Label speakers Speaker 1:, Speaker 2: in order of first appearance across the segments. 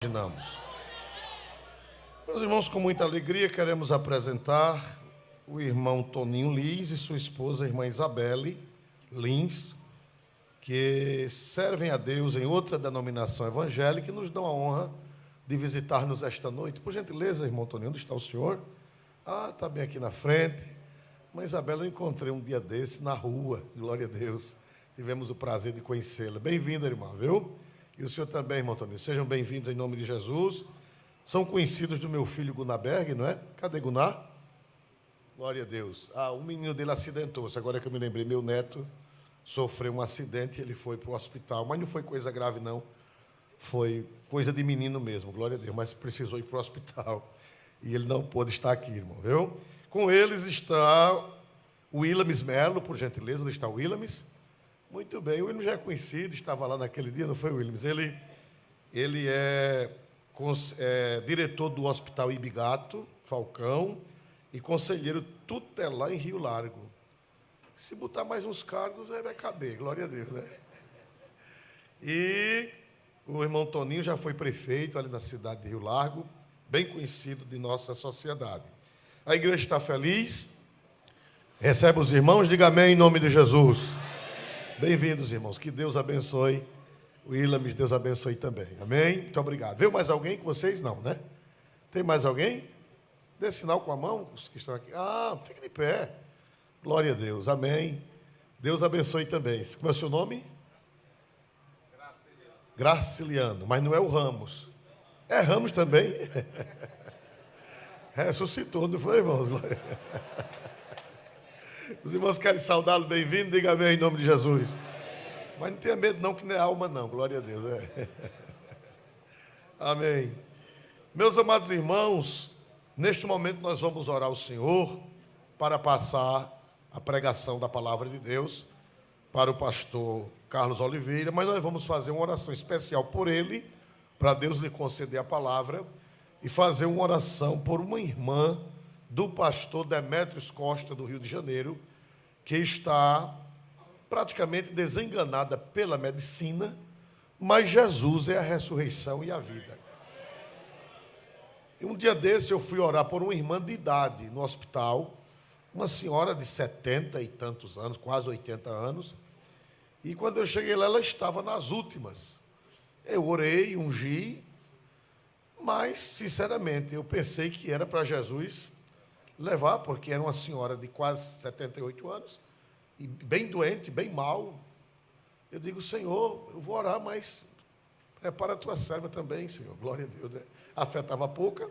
Speaker 1: Imaginamos. Meus irmãos, com muita alegria, queremos apresentar o irmão Toninho Lins e sua esposa, a irmã Isabelle Lins, que servem a Deus em outra denominação evangélica e nos dão a honra de visitar-nos esta noite. Por gentileza, irmão Toninho, onde está o senhor? Está bem aqui na frente. Irmã Isabelle, eu encontrei um dia desse na rua, glória a Deus. Tivemos o prazer de conhecê-la. Bem-vinda, irmã, viu? E o senhor também, irmão Toninho. Sejam bem-vindos em nome de Jesus. São conhecidos do meu filho Gunaberg, não é? Cadê Gunar? Glória a Deus. O menino dele acidentou-se. Agora que eu me lembrei, meu neto sofreu um acidente e ele foi para o hospital. Mas não foi coisa grave, não. Foi coisa de menino mesmo, glória a Deus. Mas precisou ir para o hospital. E ele não pôde estar aqui, irmão, viu? Com eles está o Willamis Melo, por gentileza. Onde está o Willamis? Muito bem, o Williams já é conhecido, estava lá naquele dia, não foi o Williams? Ele é diretor do Hospital Ibigato, Falcão, e conselheiro tutelar em Rio Largo. Se botar mais uns cargos, aí vai caber, glória a Deus, né? E o irmão Toninho já foi prefeito ali na cidade de Rio Largo, bem conhecido de nossa sociedade. A igreja está feliz, recebe os irmãos, diga amém em nome de Jesus. Bem-vindos, irmãos. Que Deus abençoe. O Ilames, Deus abençoe também. Amém? Muito obrigado. Veio mais alguém com vocês? Não, né? Tem mais alguém? Dê sinal com a mão, os que estão aqui. Fique de pé. Glória a Deus. Amém. Deus abençoe também. Como é o seu nome? Graciliano. Mas não é o Ramos. É Ramos também. Ressuscitou, não foi, irmãos? Glória. Os irmãos querem saudá-lo, bem-vindo, diga amém em nome de Jesus. Mas não tenha medo não, que não é alma não, glória a Deus. Amém. Meus amados irmãos, neste momento nós vamos orar ao Senhor para passar a pregação da palavra de Deus para o pastor Carlos Oliveira, mas nós vamos fazer uma oração especial por ele, para Deus lhe conceder a palavra, e fazer uma oração por uma irmã do pastor Demétrios Costa, do Rio de Janeiro, que está praticamente desenganada pela medicina, mas Jesus é a ressurreição e a vida. E um dia desse eu fui orar por uma irmã de idade no hospital, uma senhora de 70 e tantos anos, quase 80 anos, e quando eu cheguei lá, ela estava nas últimas. Eu orei, ungi, mas, sinceramente, eu pensei que era para Jesus levar, porque era uma senhora de quase 78 anos, e bem doente, bem mal. Eu digo, Senhor, eu vou orar, mas prepara a tua serva também, Senhor. Glória a Deus. Né? A fé estava pouca.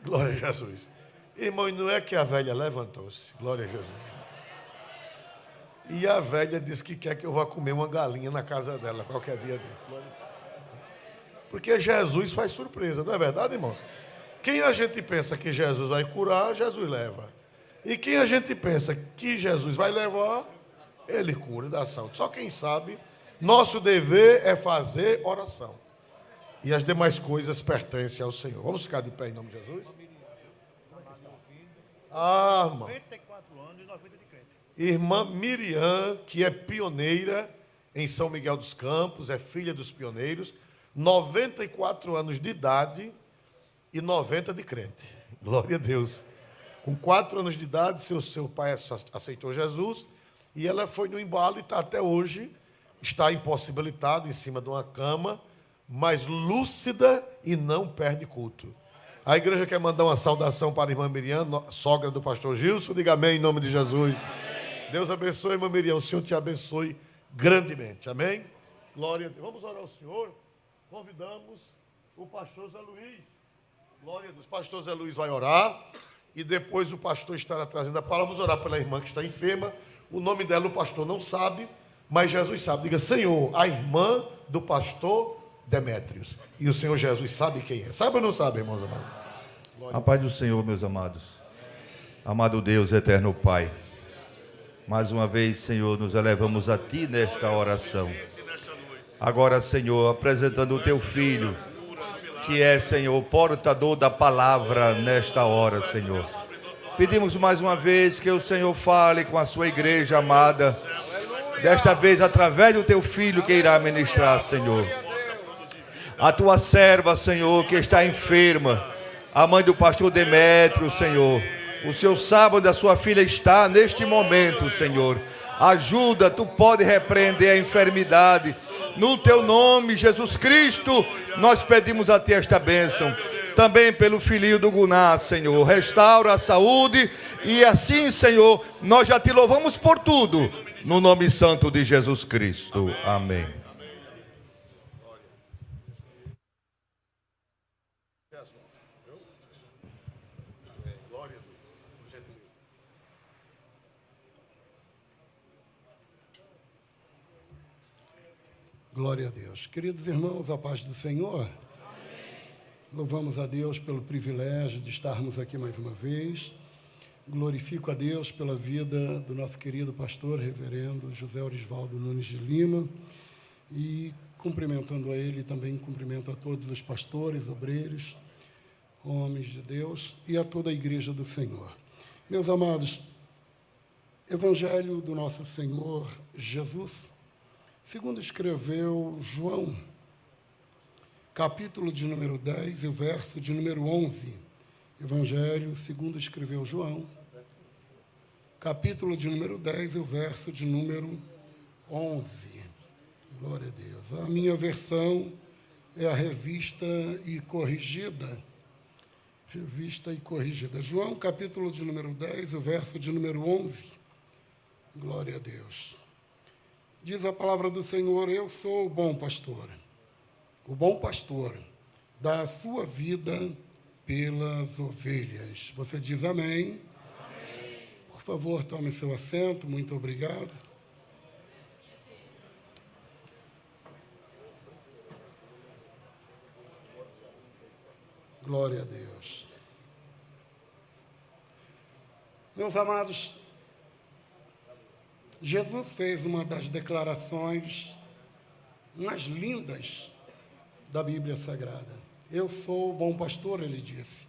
Speaker 1: Glória a Jesus. Irmão, e não é que a velha levantou-se. Glória a Jesus. E a velha disse que quer que eu vá comer uma galinha na casa dela, qualquer dia desse. Porque Jesus faz surpresa, não é verdade, irmãos? Quem a gente pensa que Jesus vai curar, Jesus leva. E quem a gente pensa que Jesus vai levar, ele cura e dá saúde. Só quem sabe, nosso dever é fazer oração. E as demais coisas pertencem ao Senhor. Vamos ficar de pé em nome de Jesus? Irmão.
Speaker 2: 94 anos e 90 de crente.
Speaker 1: Irmã Miriam, que é pioneira em São Miguel dos Campos, é filha dos pioneiros, 94 anos de idade, e 90 de crente. Glória a Deus. Com 4 anos de idade, seu pai aceitou Jesus, e ela foi no embalo e está até hoje, está impossibilitada em cima de uma cama, mas lúcida e não perde culto. A igreja quer mandar uma saudação para a irmã Miriam, sogra do pastor Gilson. Diga amém em nome de Jesus. Amém. Deus abençoe, irmã Miriam. O Senhor te abençoe grandemente. Amém? Glória a Deus. Vamos orar ao Senhor. Convidamos o pastor Zé Luiz. Glória a Deus. O pastor Zé Luiz vai orar e depois o pastor estará trazendo a palavra. Vamos orar pela irmã que está enferma. O nome dela o pastor não sabe, mas Jesus sabe. Diga, Senhor, a irmã do pastor Demétrios. E o Senhor Jesus sabe quem é. Sabe ou não sabe, irmãos amados?
Speaker 3: A paz do Senhor, meus amados. Amado Deus, eterno Pai. Mais uma vez, Senhor, nos elevamos a Ti nesta oração. Agora, Senhor, apresentando o Teu Filho, que é, Senhor, portador da palavra nesta hora, Senhor. Pedimos mais uma vez que o Senhor fale com a sua igreja amada, desta vez através do Teu Filho que irá ministrar, Senhor. A tua serva, Senhor, que está enferma, a mãe do pastor Demétrio, Senhor. O seu sábado, a sua filha está neste momento, Senhor. Ajuda, tu pode repreender a enfermidade. No teu nome, Jesus Cristo, nós pedimos a ti esta bênção. Também pelo filhinho do Guná, Senhor. Restaura a saúde e assim, Senhor, nós já te louvamos por tudo. No nome santo de Jesus Cristo. Amém.
Speaker 4: Glória a Deus. Queridos irmãos, a paz do Senhor. Amém. Louvamos a Deus pelo privilégio de estarmos aqui mais uma vez. Glorifico a Deus pela vida do nosso querido pastor, reverendo José Orisvaldo Nunes de Lima. E cumprimentando a ele, também cumprimento a todos os pastores, obreiros, homens de Deus e a toda a igreja do Senhor. Meus amados, Evangelho do nosso Senhor Jesus, segundo escreveu João, capítulo de número 10 e o verso de número 11. Evangelho segundo escreveu João, capítulo de número 10 e o verso de número 11. Glória a Deus. A minha versão é a revista e corrigida. Revista e corrigida. João, capítulo de número 10, o verso de número 11. Glória a Deus. Diz a palavra do Senhor: eu sou o bom pastor. O bom pastor dá a sua vida pelas ovelhas. Você diz amém? Amém. Por favor, tome seu assento. Muito obrigado. Glória a Deus. Meus amados, Jesus fez uma das declarações mais lindas da Bíblia Sagrada. Eu sou o bom pastor, ele disse.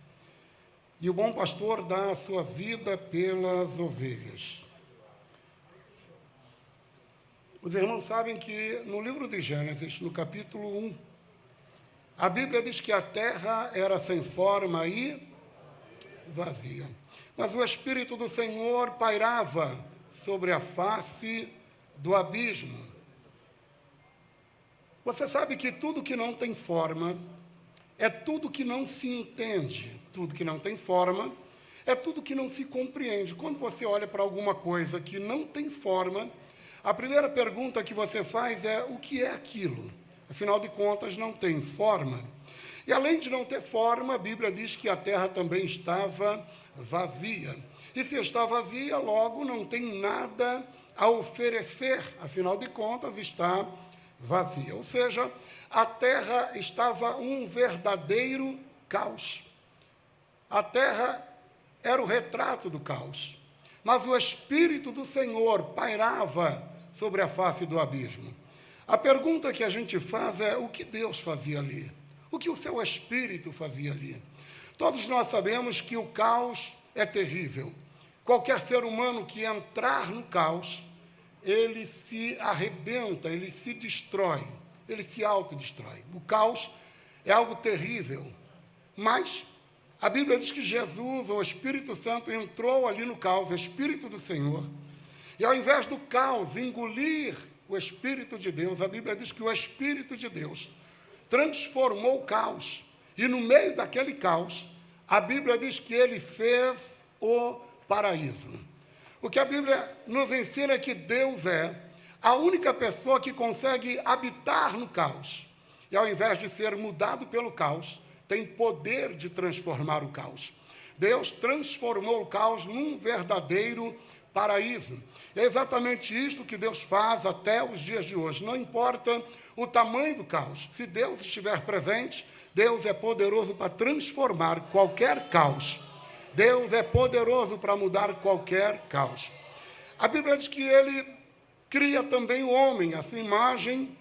Speaker 4: E o bom pastor dá a sua vida pelas ovelhas. Os irmãos sabem que no livro de Gênesis, no capítulo 1, a Bíblia diz que a terra era sem forma e vazia. Mas o Espírito do Senhor pairava sobre a face do abismo. Você sabe que tudo que não tem forma é tudo que não se entende. Tudo que não tem forma é tudo que não se compreende. Quando você olha para alguma coisa que não tem forma, a primeira pergunta que você faz é: o que é aquilo? Afinal de contas, não tem forma. E além de não ter forma, a Bíblia diz que a terra também estava vazia. E se está vazia, logo não tem nada a oferecer. Afinal de contas, está vazia. Ou seja, a terra estava um verdadeiro caos. A terra era o retrato do caos. Mas o Espírito do Senhor pairava sobre a face do abismo. A pergunta que a gente faz é: o que Deus fazia ali? O que o seu Espírito fazia ali? Todos nós sabemos que o caos é terrível. Qualquer ser humano que entrar no caos, ele se arrebenta, ele se destrói, ele se autodestrói. O caos é algo terrível. Mas a Bíblia diz que Jesus, o Espírito Santo, entrou ali no caos, o Espírito do Senhor, e ao invés do caos engolir o Espírito de Deus, a Bíblia diz que o Espírito de Deus transformou o caos. E no meio daquele caos, a Bíblia diz que ele fez o paraíso. O que a Bíblia nos ensina é que Deus é a única pessoa que consegue habitar no caos. E ao invés de ser mudado pelo caos, tem poder de transformar o caos. Deus transformou o caos num verdadeiro paraíso. É exatamente isto que Deus faz até os dias de hoje. Não importa o tamanho do caos. Se Deus estiver presente, Deus é poderoso para transformar qualquer caos. Deus é poderoso para mudar qualquer caos. A Bíblia diz que ele cria também o homem, a sua imagem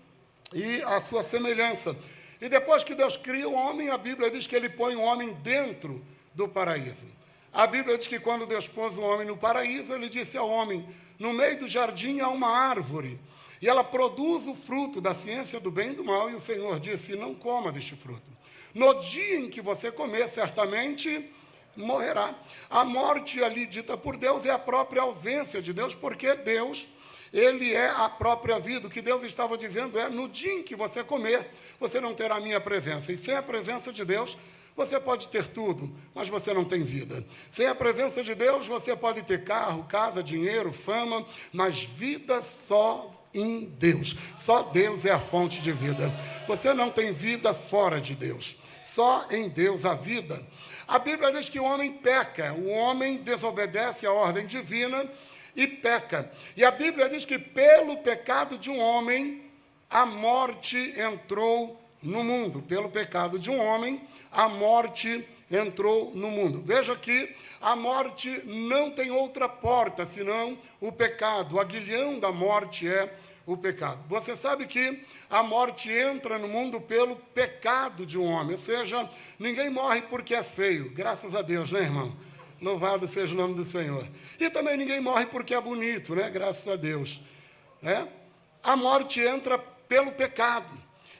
Speaker 4: e a sua semelhança. E depois que Deus cria o homem, a Bíblia diz que ele põe o homem dentro do paraíso. A Bíblia diz que quando Deus pôs o homem no paraíso, ele disse ao homem: no meio do jardim há uma árvore. e ela produz o fruto da ciência do bem e do mal, e o Senhor disse, não coma deste fruto. No dia em que você comer, certamente morrerá. A morte ali dita por Deus é a própria ausência de Deus, porque Deus, ele é a própria vida. O que Deus estava dizendo é, no dia em que você comer, você não terá a minha presença. E sem a presença de Deus, você pode ter tudo, mas você não tem vida. Sem a presença de Deus, você pode ter carro, casa, dinheiro, fama, mas vida só em Deus. Só Deus é a fonte de vida. Você não tem vida fora de Deus. Só em Deus a vida. A Bíblia diz que o homem peca, o homem desobedece à ordem divina e peca. E a Bíblia diz que pelo pecado de um homem, a morte entrou no mundo. Pelo pecado de um homem, a morte entrou no mundo. Veja que a morte não tem outra porta, senão o pecado. O aguilhão da morte é o pecado. Você sabe que a morte entra no mundo pelo pecado de um homem. Ou seja, ninguém morre porque é feio. Graças a Deus, né, irmão? Louvado seja o nome do Senhor. E também ninguém morre porque é bonito, né? Graças a Deus. A morte entra pelo pecado.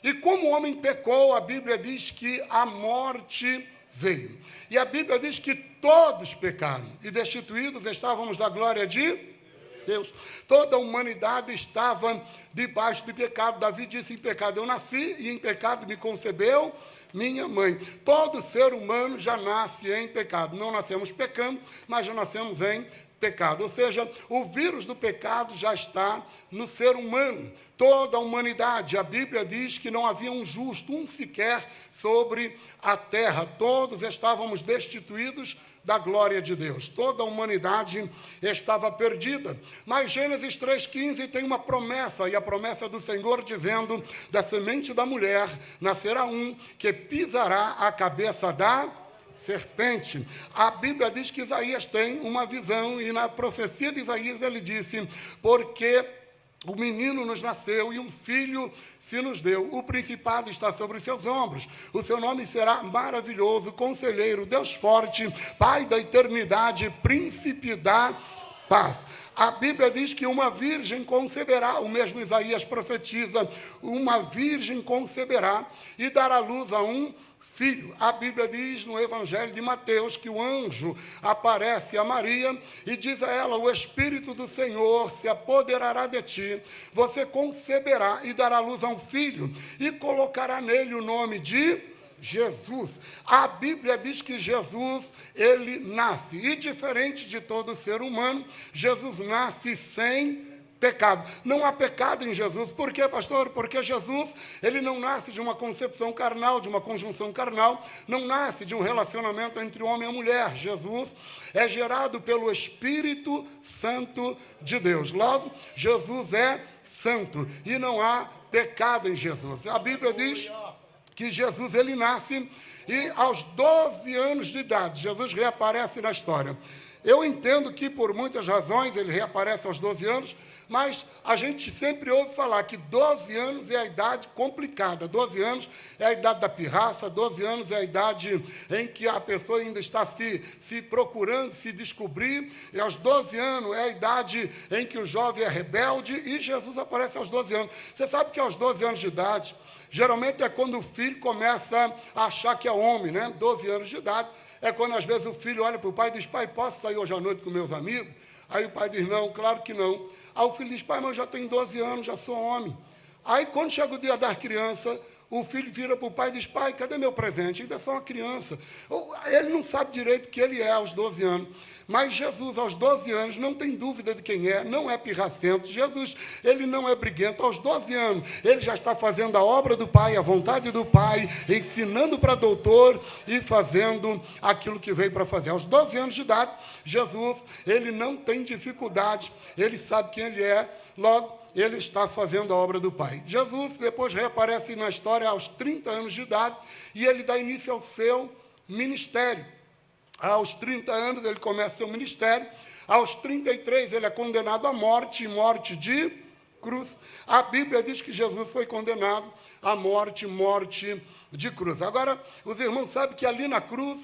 Speaker 4: E como o homem pecou, a Bíblia diz que a morte veio. E a Bíblia diz que todos pecaram, e destituídos estávamos da glória de Deus. Toda a humanidade estava debaixo de pecado. Davi disse, em pecado eu nasci, e em pecado me concebeu minha mãe. Todo ser humano já nasce em pecado. Não nascemos pecando, mas já nascemos em pecado. Ou seja, o vírus do pecado já está no ser humano. Toda a humanidade, a Bíblia diz que não havia um justo, um sequer, sobre a terra. Todos estávamos destituídos da glória de Deus. Toda a humanidade estava perdida. Mas Gênesis 3,15 tem uma promessa, e a promessa do Senhor dizendo, da semente da mulher nascerá um que pisará a cabeça da serpente. A Bíblia diz que Isaías tem uma visão, e na profecia de Isaías ele disse, porque o menino nos nasceu e um filho se nos deu. O principado está sobre os seus ombros. O seu nome será maravilhoso, conselheiro, Deus forte, Pai da eternidade, príncipe da paz. A Bíblia diz que uma virgem conceberá, o mesmo Isaías profetiza, uma virgem conceberá e dará luz a um filho. A Bíblia diz no Evangelho de Mateus que o anjo aparece a Maria e diz a ela, o Espírito do Senhor se apoderará de ti, você conceberá e dará luz a um filho e colocará nele o nome de Jesus. A Bíblia diz que Jesus, ele nasce, e diferente de todo ser humano, Jesus nasce sem pecado. Não há pecado em Jesus. Por quê, pastor? Porque Jesus, ele não nasce de uma concepção carnal, de uma conjunção carnal, não nasce de um relacionamento entre homem e mulher. Jesus é gerado pelo Espírito Santo de Deus. Logo, Jesus é santo e não há pecado em Jesus. A Bíblia diz que Jesus, ele nasce e aos 12 anos de idade, Jesus reaparece na história. Eu entendo que por muitas razões ele reaparece aos 12 anos, mas a gente sempre ouve falar que 12 anos é a idade complicada. 12 anos é a idade da pirraça, 12 anos é a idade em que a pessoa ainda está se procurando, se descobrir. E aos 12 anos é a idade em que o jovem é rebelde, e Jesus aparece aos 12 anos. Você sabe que aos 12 anos de idade, geralmente é quando o filho começa a achar que é homem, né? 12 anos de idade é quando às vezes o filho olha para o pai e diz, pai, posso sair hoje à noite com meus amigos? Aí o pai diz, não, claro que não. Aí o filho diz, pai, mas eu já tenho 12 anos, já sou homem. Aí quando chega o dia da criança, o filho vira para o pai e diz, pai, cadê meu presente? Ainda é só uma criança. Ele não sabe direito o que ele é aos 12 anos. Mas Jesus, aos 12 anos, não tem dúvida de quem é, não é pirracento. Jesus, ele não é briguento. Aos 12 anos, ele já está fazendo a obra do Pai, a vontade do Pai, ensinando para doutor e fazendo aquilo que veio para fazer. Aos 12 anos de idade, Jesus, ele não tem dificuldade, ele sabe quem ele é, logo, ele está fazendo a obra do Pai. Jesus depois reaparece na história aos 30 anos de idade e ele dá início ao seu ministério. Aos 30 anos ele começa seu ministério. Aos 33 ele é condenado à morte, morte de cruz. A Bíblia diz que Jesus foi condenado à morte, morte de cruz. Agora, os irmãos sabem que ali na cruz,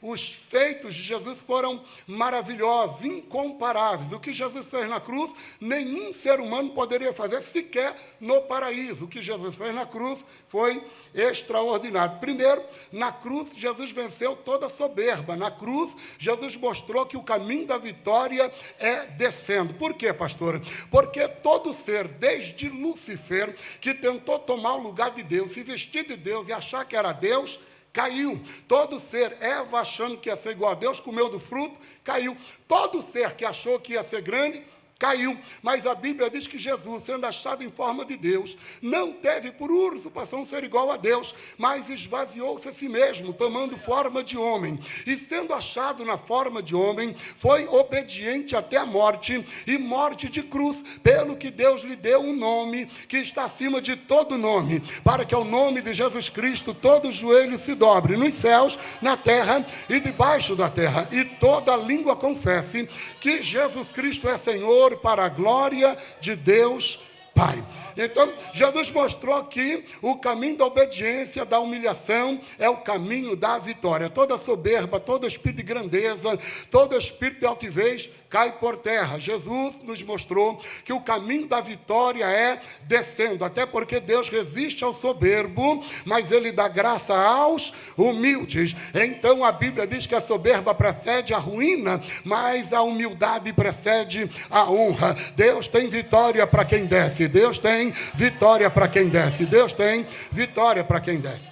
Speaker 4: os feitos de Jesus foram maravilhosos, incomparáveis. O que Jesus fez na cruz, nenhum ser humano poderia fazer sequer no paraíso. O que Jesus fez na cruz foi extraordinário. Primeiro, na cruz, Jesus venceu toda soberba. Na cruz, Jesus mostrou que o caminho da vitória é descendo. Por quê, pastora? Porque todo ser, desde Lúcifer, que tentou tomar o lugar de Deus, se vestir de Deus e achar que era Deus, caiu. Todo ser, Eva achando que ia ser igual a Deus, comeu do fruto, caiu. Todo ser que achou que ia ser grande, caiu. Mas a Bíblia diz que Jesus, sendo achado em forma de Deus, não teve por usurpação ser igual a Deus, mas esvaziou-se a si mesmo, tomando forma de homem. E sendo achado na forma de homem, foi obediente até a morte, e morte de cruz, pelo que Deus lhe deu um nome que está acima de todo nome, para que ao nome de Jesus Cristo todo joelho se dobre, nos céus, na terra e debaixo da terra, e toda língua confesse que Jesus Cristo é Senhor, para a glória de Deus Pai. Então, Jesus mostrou que o caminho da obediência, da humilhação, é o caminho da vitória. Toda soberba, todo espírito de grandeza, todo espírito de altivez cai por terra. Jesus nos mostrou que o caminho da vitória é descendo, até porque Deus resiste ao soberbo, mas Ele dá graça aos humildes. Então a Bíblia diz que a soberba precede a ruína, mas a humildade precede a honra. Deus tem vitória para quem desce, Deus tem vitória para quem desce, Deus tem vitória para quem desce.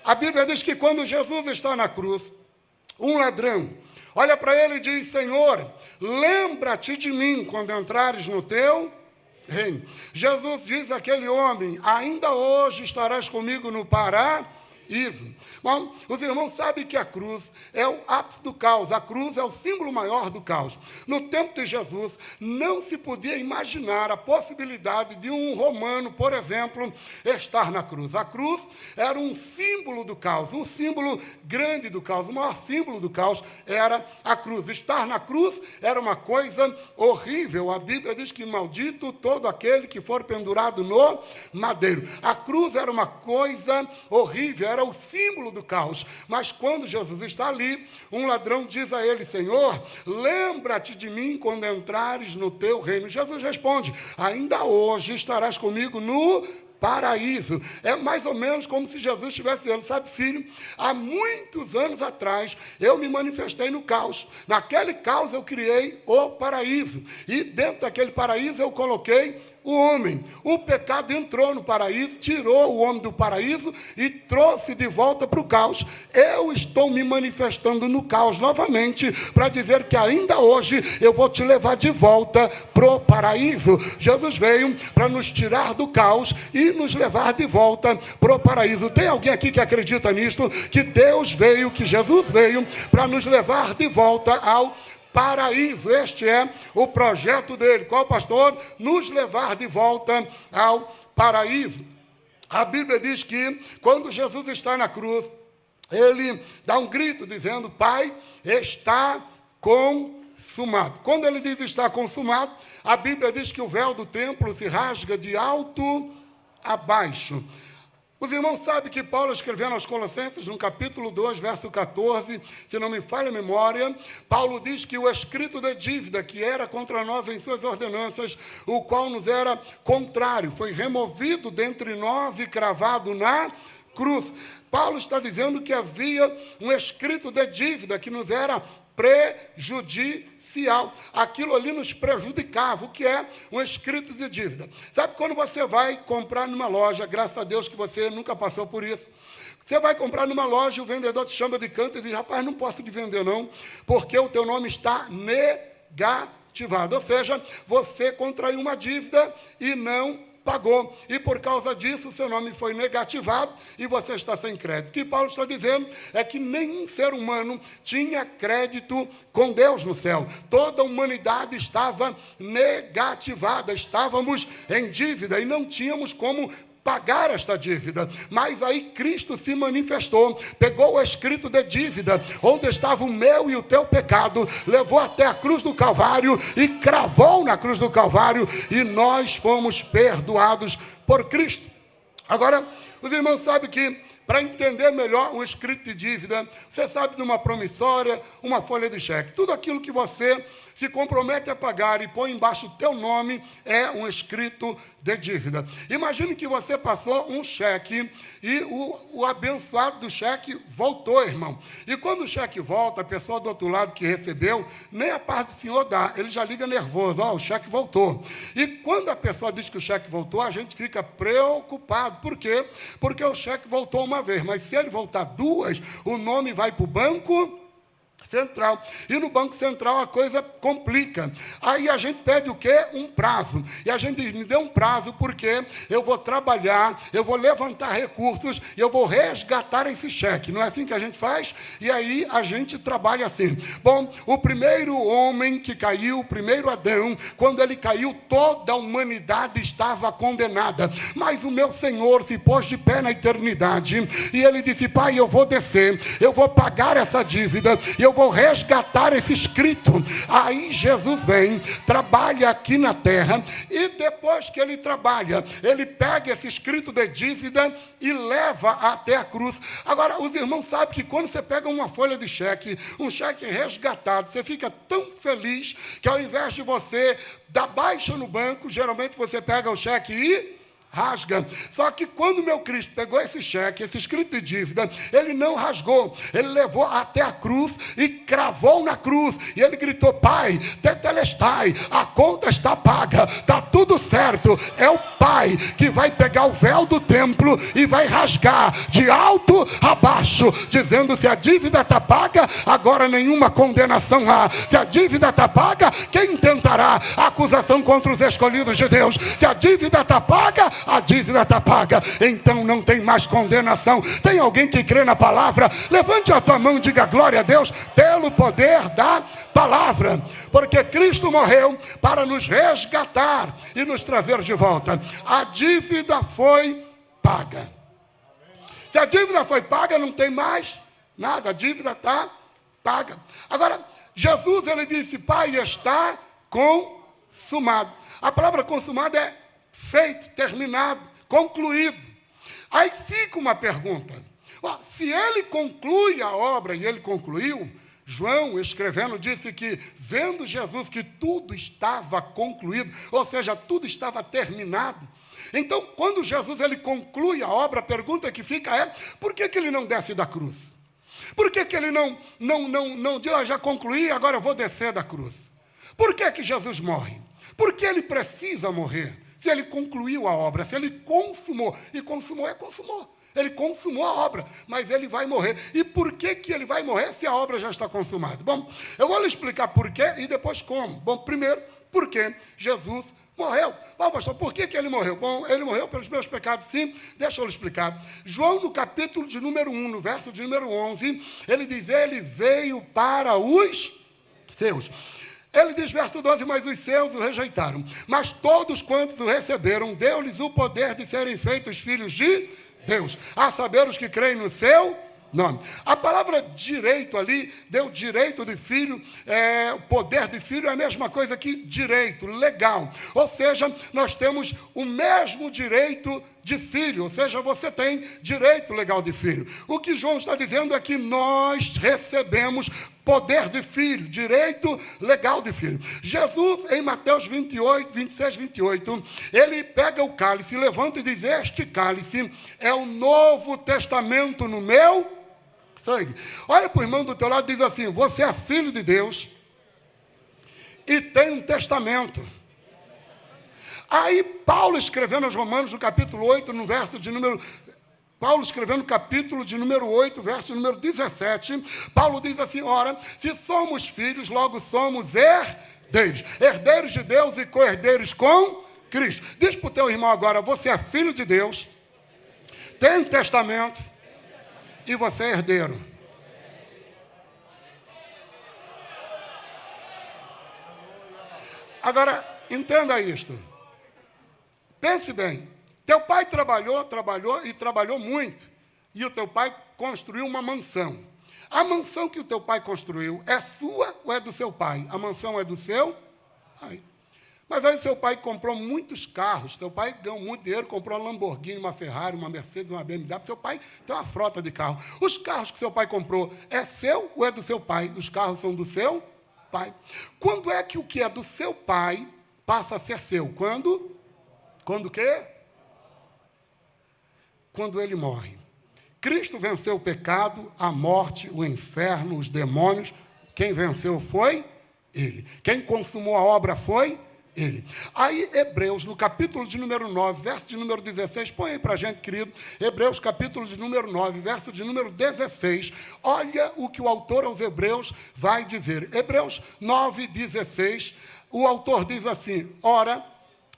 Speaker 4: A Bíblia diz que quando Jesus está na cruz, um ladrão olha para ele e diz: Senhor, lembra-te de mim quando entrares no teu reino. Jesus diz àquele homem: ainda hoje estarás comigo no paraíso. Bom, os irmãos sabem que a cruz é o ápice do caos, a cruz é o símbolo maior do caos. No tempo de Jesus, não se podia imaginar a possibilidade de um romano, por exemplo, estar na cruz. A cruz era um símbolo do caos, um símbolo grande do caos, o maior símbolo do caos era a cruz. Estar na cruz era uma coisa horrível. A Bíblia diz que maldito todo aquele que for pendurado no madeiro. A cruz era uma coisa horrível, era o símbolo do caos. Mas quando Jesus está ali, um ladrão diz a ele: Senhor, lembra-te de mim quando entrares no teu reino. Jesus responde: ainda hoje estarás comigo no paraíso. É mais ou menos como se Jesus estivesse dizendo: sabe, filho, há muitos anos atrás eu me manifestei no caos. Naquele caos eu criei o paraíso. E dentro daquele paraíso eu coloquei o homem. O pecado entrou no paraíso, tirou o homem do paraíso e trouxe de volta para o caos. Eu estou me manifestando no caos novamente para dizer que ainda hoje eu vou te levar de volta para o paraíso. Jesus veio para nos tirar do caos e nos levar de volta para o paraíso. Tem alguém aqui que acredita nisto? Que Deus veio, que Jesus veio para nos levar de volta ao paraíso. Este é o projeto dele. Qual, pastor? Nos levar de volta ao paraíso. A Bíblia diz que quando Jesus está na cruz, ele dá um grito dizendo: Pai, está consumado. Quando ele diz está consumado, a Bíblia diz que o véu do templo se rasga de alto a baixo. Os irmãos sabem que Paulo, escrevendo aos Colossenses, no capítulo 2, verso 14, se não me falha a memória, Paulo diz que o escrito da dívida que era contra nós em suas ordenanças, o qual nos era contrário, foi removido dentre nós e cravado na cruz. Paulo está dizendo que havia um escrito de dívida que nos era prejudicial. Aquilo ali nos prejudicava. O que é um escrito de dívida? Sabe quando você vai comprar numa loja, graças a Deus que você nunca passou por isso. Você vai comprar numa loja, o vendedor te chama de canto e diz: rapaz, não posso te vender não, porque o teu nome está negativado. Ou seja, você contraiu uma dívida e não pagou, e por causa disso o seu nome foi negativado e você está sem crédito. O que Paulo está dizendo é que nenhum ser humano tinha crédito com Deus no céu. Toda a humanidade estava negativada, estávamos em dívida e não tínhamos como pagar esta dívida. Mas aí Cristo se manifestou, pegou o escrito de dívida, onde estava o meu e o teu pecado, levou até a cruz do Calvário e cravou na cruz do Calvário, e nós fomos perdoados por Cristo. Agora, os irmãos sabem que, para entender melhor um escrito de dívida, você sabe de uma promissória, uma folha de cheque. Tudo aquilo que você se compromete a pagar e põe embaixo o teu nome é um escrito de dívida. Imagine que você passou um cheque e o abençoado do cheque voltou, irmão. E quando o cheque volta, a pessoa do outro lado que recebeu, nem a paz do Senhor dá. Ele já liga nervoso, o cheque voltou. E quando a pessoa diz que o cheque voltou, a gente fica preocupado. Por quê? Porque o cheque voltou uma vez, mas se ele voltar duas, o nome vai para o banco central. E no Banco Central a coisa complica. Aí a gente pede o quê? Um prazo. E a gente diz, me dê um prazo porque eu vou trabalhar, eu vou levantar recursos e eu vou resgatar esse cheque. Não é assim que a gente faz? E aí a gente trabalha assim. Bom, o primeiro homem que caiu, o primeiro Adão, quando ele caiu, toda a humanidade estava condenada. Mas o meu Senhor se pôs de pé na eternidade e ele disse, Pai, eu vou descer, eu vou pagar essa dívida, eu vou resgatar esse escrito. Aí Jesus vem, trabalha aqui na terra, e depois que ele trabalha, ele pega esse escrito de dívida e leva até a cruz. Agora, os irmãos sabem que quando você pega uma folha de cheque, um cheque resgatado, você fica tão feliz que ao invés de você dar baixa no banco, geralmente você pega o cheque e rasga. Só que quando meu Cristo pegou esse cheque, esse escrito de dívida, ele não rasgou, ele levou até a cruz e cravou na cruz, e ele gritou, Pai, tetelestai, a conta está paga, está tudo certo. É o Pai que vai pegar o véu do templo e vai rasgar de alto a baixo, dizendo, se a dívida está paga, agora nenhuma condenação há. Se a dívida está paga, quem tentará a acusação contra os escolhidos de Deus? Se a dívida está paga, a dívida está paga, então não tem mais condenação. Tem alguém que crê na palavra? Levante a tua mão e diga glória a Deus pelo poder da palavra, porque Cristo morreu para nos resgatar e nos trazer de volta. A dívida foi paga. Se a dívida foi paga, não tem mais nada, a dívida está paga. Agora, Jesus, ele disse, Pai, está consumado. A palavra consumado é feito, terminado, concluído. Aí fica uma pergunta. Se ele conclui a obra, e ele concluiu, João, escrevendo, disse que, vendo Jesus que tudo estava concluído, ou seja, tudo estava terminado. Então, quando Jesus ele conclui a obra, a pergunta que fica é, por que ele não desce da cruz? Por que ele não diz, já concluí, agora eu vou descer da cruz? Por que Jesus morre? Por que ele precisa morrer? Se ele concluiu a obra, se ele consumou, e consumou, consumou. Ele consumou a obra, mas ele vai morrer. E por que ele vai morrer se a obra já está consumada? Bom, eu vou lhe explicar por quê e depois como. Bom, primeiro, porque Jesus morreu. Bom, pastor, por que ele morreu? Bom, ele morreu pelos meus pecados, sim. Deixa eu lhe explicar. João, no capítulo de número 1, no verso de número 11, ele diz, ele veio para os seus. Ele diz, verso 12, mas os seus o rejeitaram. Mas todos quantos o receberam, deu-lhes o poder de serem feitos filhos de Deus, a saber os que creem no seu nome. A palavra direito ali, deu direito de filho, o poder de filho é a mesma coisa que direito, legal. Ou seja, nós temos o mesmo direito de filho, ou seja, você tem direito legal de filho. O que João está dizendo é que nós recebemos poder de filho, direito legal de filho. Jesus, em Mateus 28, 26, 28, ele pega o cálice, levanta e diz, este cálice é o Novo Testamento no meu sangue. Olha para o irmão do teu lado e diz assim, você é filho de Deus e tem um testamento. Aí Paulo escrevendo aos Romanos, no capítulo 8, no verso de número... Paulo escrevendo no capítulo de número 8, verso número 17, Paulo diz assim, ora, se somos filhos, logo somos herdeiros. Herdeiros de Deus e co-herdeiros com Cristo. Diz para o teu irmão agora, você é filho de Deus, tem testamento e você é herdeiro. Agora, entenda isto. Pense bem. Teu pai trabalhou e trabalhou muito. E o teu pai construiu uma mansão. A mansão que o teu pai construiu é sua ou é do seu pai? A mansão é do seu pai. Mas aí seu pai comprou muitos carros, seu pai ganhou muito dinheiro, comprou uma Lamborghini, uma Ferrari, uma Mercedes, uma BMW, seu pai tem uma frota de carro. Os carros que seu pai comprou é seu ou é do seu pai? Os carros são do seu pai. Quando é que o que é do seu pai passa a ser seu? Quando? Quando o quê? Quando ele morre. Cristo venceu o pecado, a morte, o inferno, os demônios. Quem venceu foi ele. Quem consumou a obra foi ele. Aí, Hebreus, no capítulo de número 9, verso de número 16, põe aí para a gente, querido, Hebreus, capítulo de número 9, verso de número 16, olha o que o autor aos Hebreus vai dizer. Hebreus 9, 16, o autor diz assim, ora,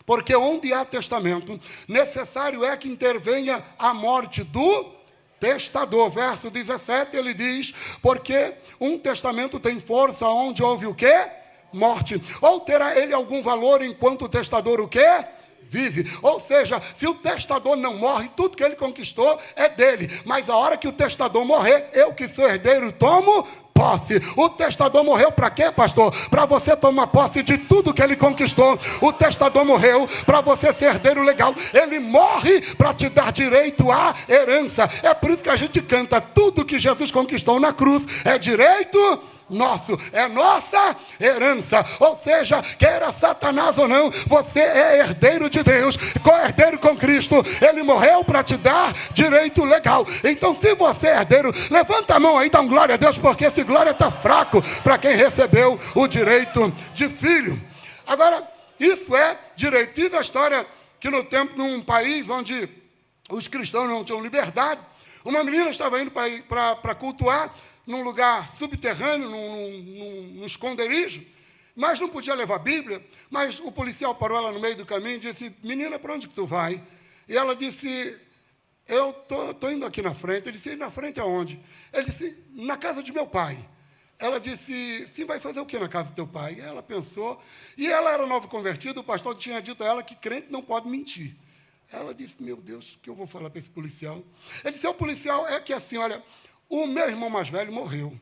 Speaker 4: porque onde há testamento, necessário é que intervenha a morte do testador. Verso 17, ele diz, porque um testamento tem força onde houve o quê? Morte. Ou terá ele algum valor enquanto o testador o quê? Vive. Ou seja, se o testador não morre, tudo que ele conquistou é dele. Mas a hora que o testador morrer, eu que sou herdeiro tomo posse. O testador morreu para quê, pastor? Para você tomar posse de tudo que ele conquistou. O testador morreu para você ser herdeiro legal. Ele morre para te dar direito à herança. É por isso que a gente canta, tudo que Jesus conquistou na cruz é direito nosso, é nossa herança. Ou seja, queira Satanás ou não, você é herdeiro de Deus, co-herdeiro com Cristo. Ele morreu para te dar direito legal. Então, se você é herdeiro, levanta a mão aí, dá um glória a Deus, porque esse glória está fraco para quem recebeu o direito de filho. Agora, isso é direito. Diz a história que no tempo, num país onde os cristãos não tinham liberdade, uma menina estava indo para cultuar num lugar subterrâneo, num esconderijo, mas não podia levar Bíblia. Mas o policial parou ela no meio do caminho e disse, menina, para onde que tu vai? E ela disse, eu tô indo aqui na frente. Ele disse, e na frente aonde? Ele disse, na casa de meu pai. Ela disse, sim, vai fazer o que na casa do teu pai? Ela pensou, e ela era nova convertida, o pastor tinha dito a ela que crente não pode mentir. Ela disse, meu Deus, o que eu vou falar para esse policial? Ele disse, o policial é que assim, olha, o meu irmão mais velho morreu.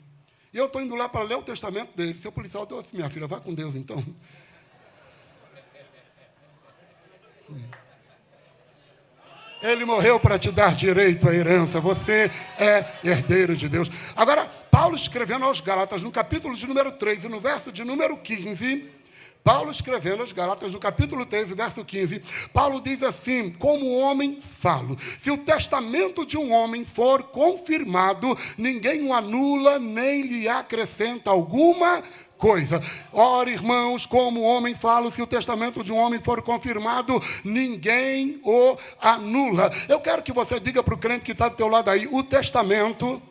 Speaker 4: E eu estou indo lá para ler o testamento dele. Seu policial disse, minha filha, vá com Deus, então. Ele morreu para te dar direito à herança. Você é herdeiro de Deus. Agora, Paulo escrevendo aos Gálatas, no capítulo de número 3 e no verso de número 15... Paulo escrevendo aos Gálatas, no capítulo 3, verso 15, Paulo diz assim, como homem falo, se o testamento de um homem for confirmado, ninguém o anula, nem lhe acrescenta alguma coisa. Ora, irmãos, como homem falo, se o testamento de um homem for confirmado, ninguém o anula. Eu quero que você diga para o crente que está do teu lado aí, o testamento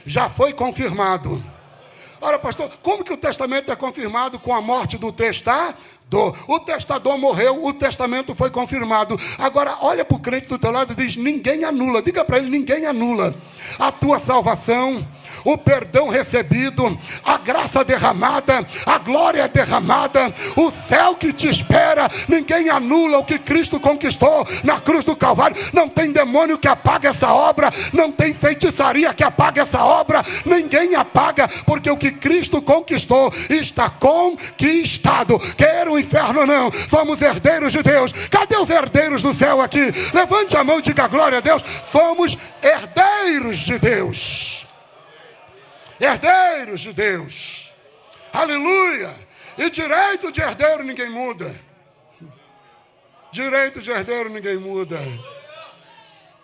Speaker 4: já foi confirmado. Ora, pastor, como que o testamento é confirmado com a morte do testador? O testador morreu, o testamento foi confirmado. Agora, olha para o crente do teu lado e diz, ninguém anula. Diga para ele, ninguém anula a tua salvação, o perdão recebido, a graça derramada, a glória derramada, o céu que te espera. Ninguém anula o que Cristo conquistou na cruz do Calvário. Não tem demônio que apague essa obra, não tem feitiçaria que apague essa obra. Ninguém apaga, porque o que Cristo conquistou está conquistado. Quer o inferno ou não, somos herdeiros de Deus. Cadê os herdeiros do céu aqui? Levante a mão e diga glória a Deus. Somos herdeiros de Deus. Herdeiros de Deus. Aleluia. E direito de herdeiro ninguém muda. Direito de herdeiro ninguém muda.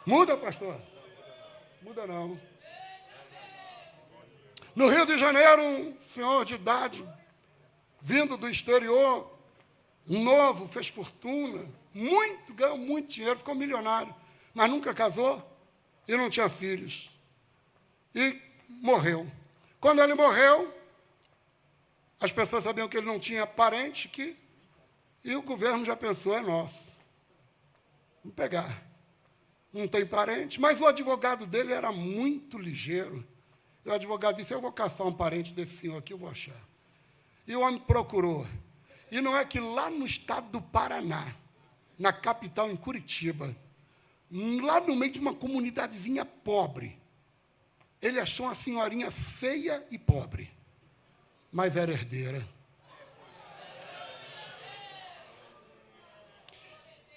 Speaker 4: Muda, pastor? Muda não. No Rio de Janeiro, um senhor de idade, vindo do exterior, novo, fez fortuna, ganhou muito dinheiro, ficou milionário, mas nunca casou e não tinha filhos. E morreu. Quando ele morreu, as pessoas sabiam que ele não tinha parente, e o governo já pensou, é nosso. Vamos pegar. Não tem parente, mas o advogado dele era muito ligeiro. E o advogado disse, eu vou caçar um parente desse senhor aqui, eu vou achar. E o homem procurou. E não é que lá no estado do Paraná, na capital, em Curitiba, lá no meio de uma comunidadezinha pobre, ele achou uma senhorinha feia e pobre, mas era herdeira.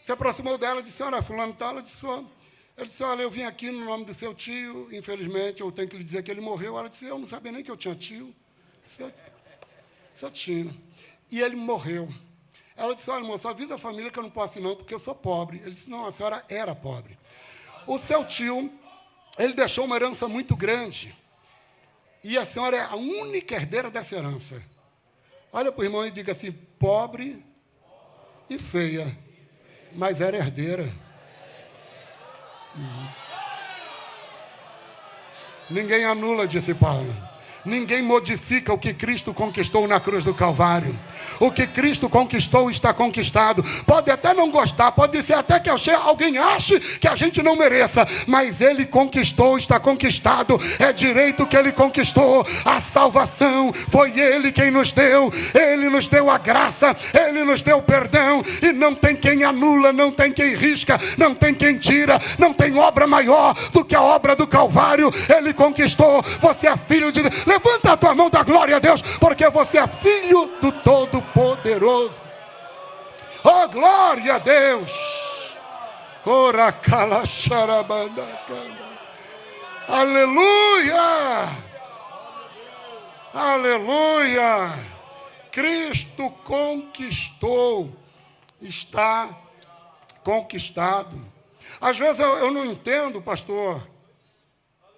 Speaker 4: se aproximou dela e disse, senhora, fulano tal, ela disse, ele disse, olha, eu vim aqui no nome do seu tio, infelizmente, eu tenho que lhe dizer que ele morreu. Ela disse, eu não sabia nem que eu tinha tio. Seu tio. E ele morreu. Ela disse, olha, moça, avisa a família que eu não posso ir não, porque eu sou pobre. Ele disse, não, a senhora era pobre. O seu tio, ele deixou uma herança muito grande. E a senhora é a única herdeira dessa herança. Olha para o irmão e diga assim, pobre e feia, mas era herdeira. Ninguém anula, disse Paulo. Ninguém modifica o que Cristo conquistou na cruz do Calvário. O que Cristo conquistou está conquistado. Pode até não gostar, pode ser até que alguém ache que a gente não mereça, mas Ele conquistou, está conquistado. É direito que Ele conquistou. A salvação foi Ele quem nos deu. Ele nos deu a graça, Ele nos deu o perdão. E não tem quem anula, não tem quem risca, não tem quem tira, não tem obra maior do que a obra do Calvário. Ele conquistou. Você é filho de Deus. Levanta a tua mão, dá glória a Deus, porque você é filho do Todo-Poderoso. Oh, glória a Deus. Aleluia. Aleluia. Cristo conquistou. Está conquistado. Às vezes eu não entendo, pastor,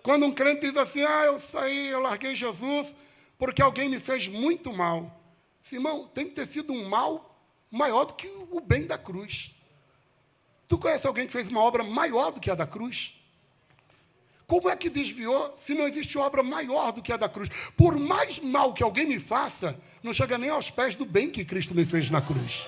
Speaker 4: quando um crente diz assim, eu saí, eu larguei Jesus porque alguém me fez muito mal. Esse irmão, tem que ter sido um mal maior do que o bem da cruz. Tu conhece alguém que fez uma obra maior do que a da cruz? Como é que desviou se não existe obra maior do que a da cruz? Por mais mal que alguém me faça, não chega nem aos pés do bem que Cristo me fez na cruz.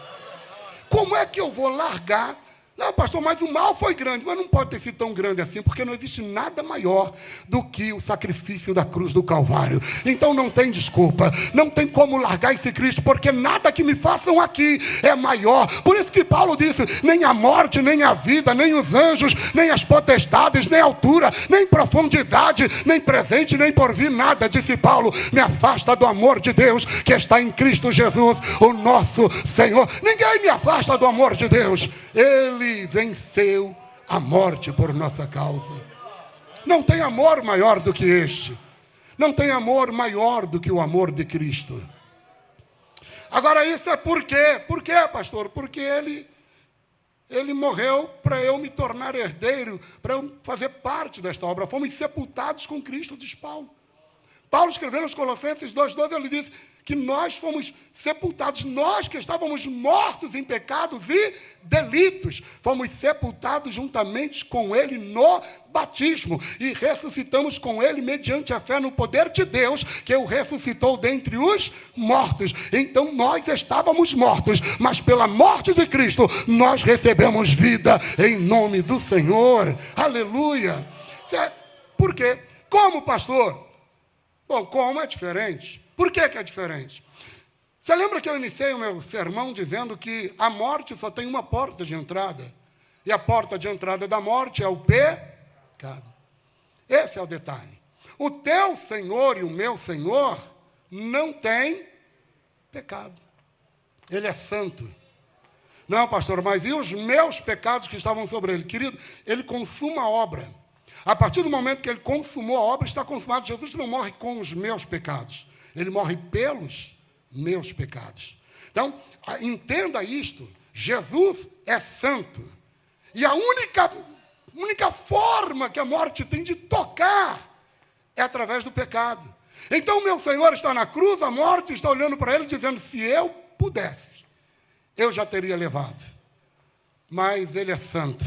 Speaker 4: Como é que eu vou largar? Não, pastor, mas o mal foi grande, mas não pode ter sido tão grande assim, porque não existe nada maior do que o sacrifício da cruz do Calvário. Então não tem desculpa, não tem como largar esse Cristo, porque nada que me façam aqui é maior. Por isso que Paulo disse, nem a morte, nem a vida, nem os anjos, nem as potestades, nem a altura, nem profundidade, nem presente, nem porvir, nada, disse Paulo, me afasta do amor de Deus, que está em Cristo Jesus, o nosso Senhor. Ninguém me afasta do amor de Deus. Ele venceu a morte por nossa causa. Não tem amor maior do que este. Não tem amor maior do que o amor de Cristo. Agora isso é por quê? Por quê, pastor? Porque ele morreu para eu me tornar herdeiro, para eu fazer parte desta obra. Fomos sepultados com Cristo, diz Paulo. Paulo escrevendo nos Colossenses 2:12, ele diz que nós fomos sepultados, nós que estávamos mortos em pecados e delitos, fomos sepultados juntamente com Ele no batismo e ressuscitamos com Ele mediante a fé no poder de Deus, que o ressuscitou dentre os mortos. Então nós estávamos mortos, mas pela morte de Cristo nós recebemos vida em nome do Senhor. Aleluia. Por quê? Como, pastor? Bom, como é diferente? Por que é diferente? Você lembra que eu iniciei o meu sermão dizendo que a morte só tem uma porta de entrada? E a porta de entrada da morte é o pecado. Esse é o detalhe. O teu Senhor e o meu Senhor não tem pecado. Ele é santo. Não, pastor, mas e os meus pecados que estavam sobre ele? Querido, ele consuma a obra. A partir do momento que ele consumou a obra, está consumado. Jesus não morre com os meus pecados. Ele morre pelos meus pecados. Então, entenda isto. Jesus é santo. E a única forma que a morte tem de tocar é através do pecado. Então, meu Senhor está na cruz, a morte está olhando para ele, dizendo, se eu pudesse, eu já teria levado. Mas ele é santo.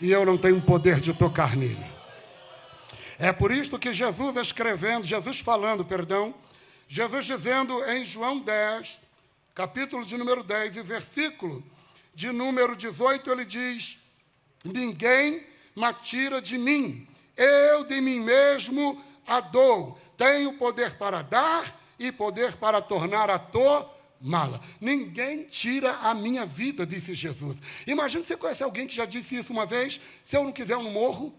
Speaker 4: E eu não tenho poder de tocar nele. É por isso que Jesus dizendo em João 10, capítulo de número 10 e versículo de número 18, ele diz, ninguém me tira de mim, eu de mim mesmo a dou, tenho poder para dar e poder para tornar a tomá-la. Ninguém tira a minha vida, disse Jesus. Imagina, você conhece alguém que já disse isso uma vez, se eu não quiser eu não morro.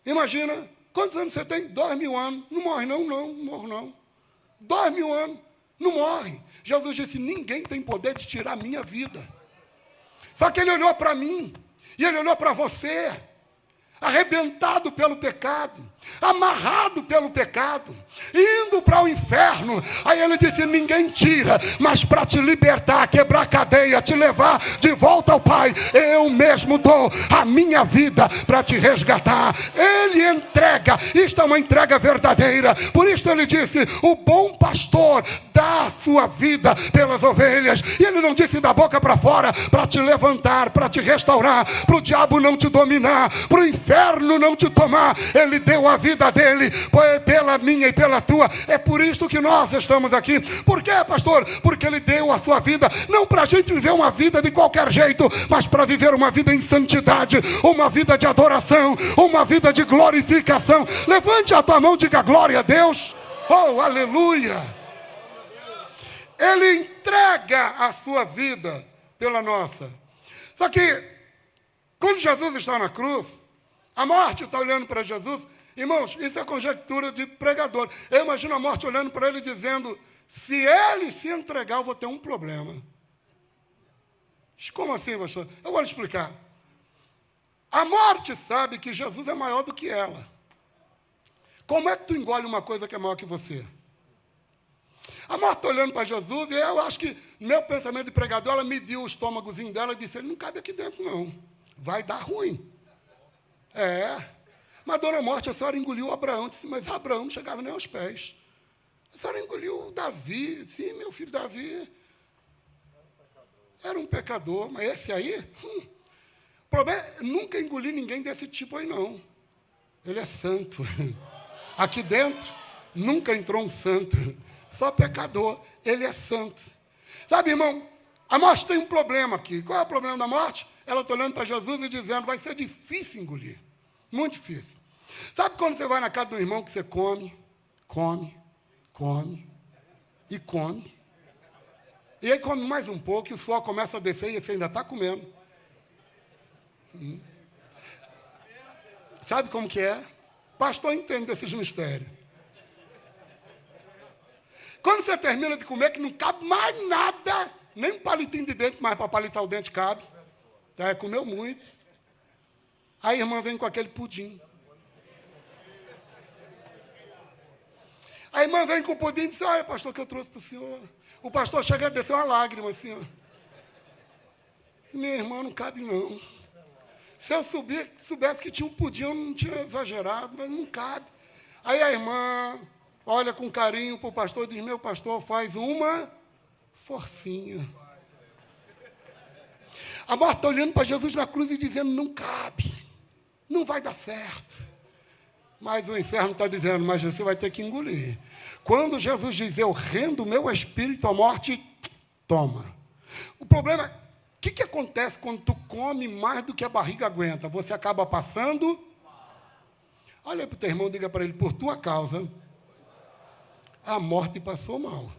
Speaker 4: Imagina, quantos anos você tem? 2.000 anos. Não morre não morro não. 2.000 anos, não morre. Jesus disse, ninguém tem poder de tirar a minha vida. Só que ele olhou para mim, e ele olhou para você, arrebentado pelo pecado, amarrado pelo pecado, indo para o inferno. Aí ele disse: ninguém tira, mas para te libertar, quebrar a cadeia, te levar de volta ao Pai, eu mesmo dou a minha vida para te resgatar. Ele entrega, isto é uma entrega verdadeira. Por isso ele disse: o bom pastor dá a sua vida pelas ovelhas. E ele não disse da boca para fora, para te levantar, para te restaurar, para o diabo não te dominar, para o inferno não te tomar. Ele deu a vida dele, pela minha e pela tua. É por isso que nós estamos aqui. Por quê, pastor? Porque ele deu a sua vida, não para a gente viver uma vida de qualquer jeito, mas para viver uma vida em santidade, uma vida de adoração, uma vida de glorificação. Levante a tua mão e diga glória a Deus. Oh, aleluia. Ele entrega a sua vida pela nossa. Só que, quando Jesus está na cruz, a morte está olhando para Jesus. Irmãos, isso é conjectura de pregador. Eu imagino a morte olhando para ele dizendo: se ele se entregar, eu vou ter um problema. Como assim, pastor? Eu vou lhe explicar. A morte sabe que Jesus é maior do que ela. Como é que tu engole uma coisa que é maior que você? A morte está olhando para Jesus, e eu acho que, no meu pensamento de pregador, ela mediu o estômagozinho dela e disse: ele não cabe aqui dentro, não. Vai dar ruim. Mas, dona Morte, a senhora engoliu Abraão. Disse: mas Abraão não chegava nem aos pés. A senhora engoliu Davi. Sim, meu filho Davi era um pecador, mas esse aí, o problema é nunca engoli ninguém desse tipo aí, não. Ele é santo. Aqui dentro, nunca entrou um santo. Só pecador. Ele é santo. Sabe, irmão, a morte tem um problema aqui. Qual é o problema da morte? Ela está olhando para Jesus e dizendo: vai ser difícil engolir. Muito difícil. Sabe quando você vai na casa do irmão que você come, e aí come mais um pouco e o suor começa a descer e você ainda está comendo. Sabe como que é? Pastor entende desses mistérios. Quando você termina de comer, que não cabe mais nada, nem um palitinho de dente, mas para palitar o dente cabe. Tá, comeu muito. Aí a irmã vem com aquele pudim. A irmã vem com o pudim e diz: olha, pastor, que eu trouxe para o senhor. O pastor chega a descer uma lágrima assim, ó. Minha irmã, não cabe não. Se eu soubesse que tinha um pudim, eu não tinha exagerado, mas não cabe. Aí a irmã olha com carinho para o pastor e diz: meu pastor, faz uma forcinha. A morte está olhando para Jesus na cruz e dizendo: não cabe, não vai dar certo. Mas o inferno está dizendo: mas você vai ter que engolir. Quando Jesus diz: eu rendo o meu espírito à morte, toma. O problema é, o que acontece quando tu come mais do que a barriga aguenta? Você acaba passando. Olha para o teu irmão e diga para ele: por tua causa, a morte passou mal.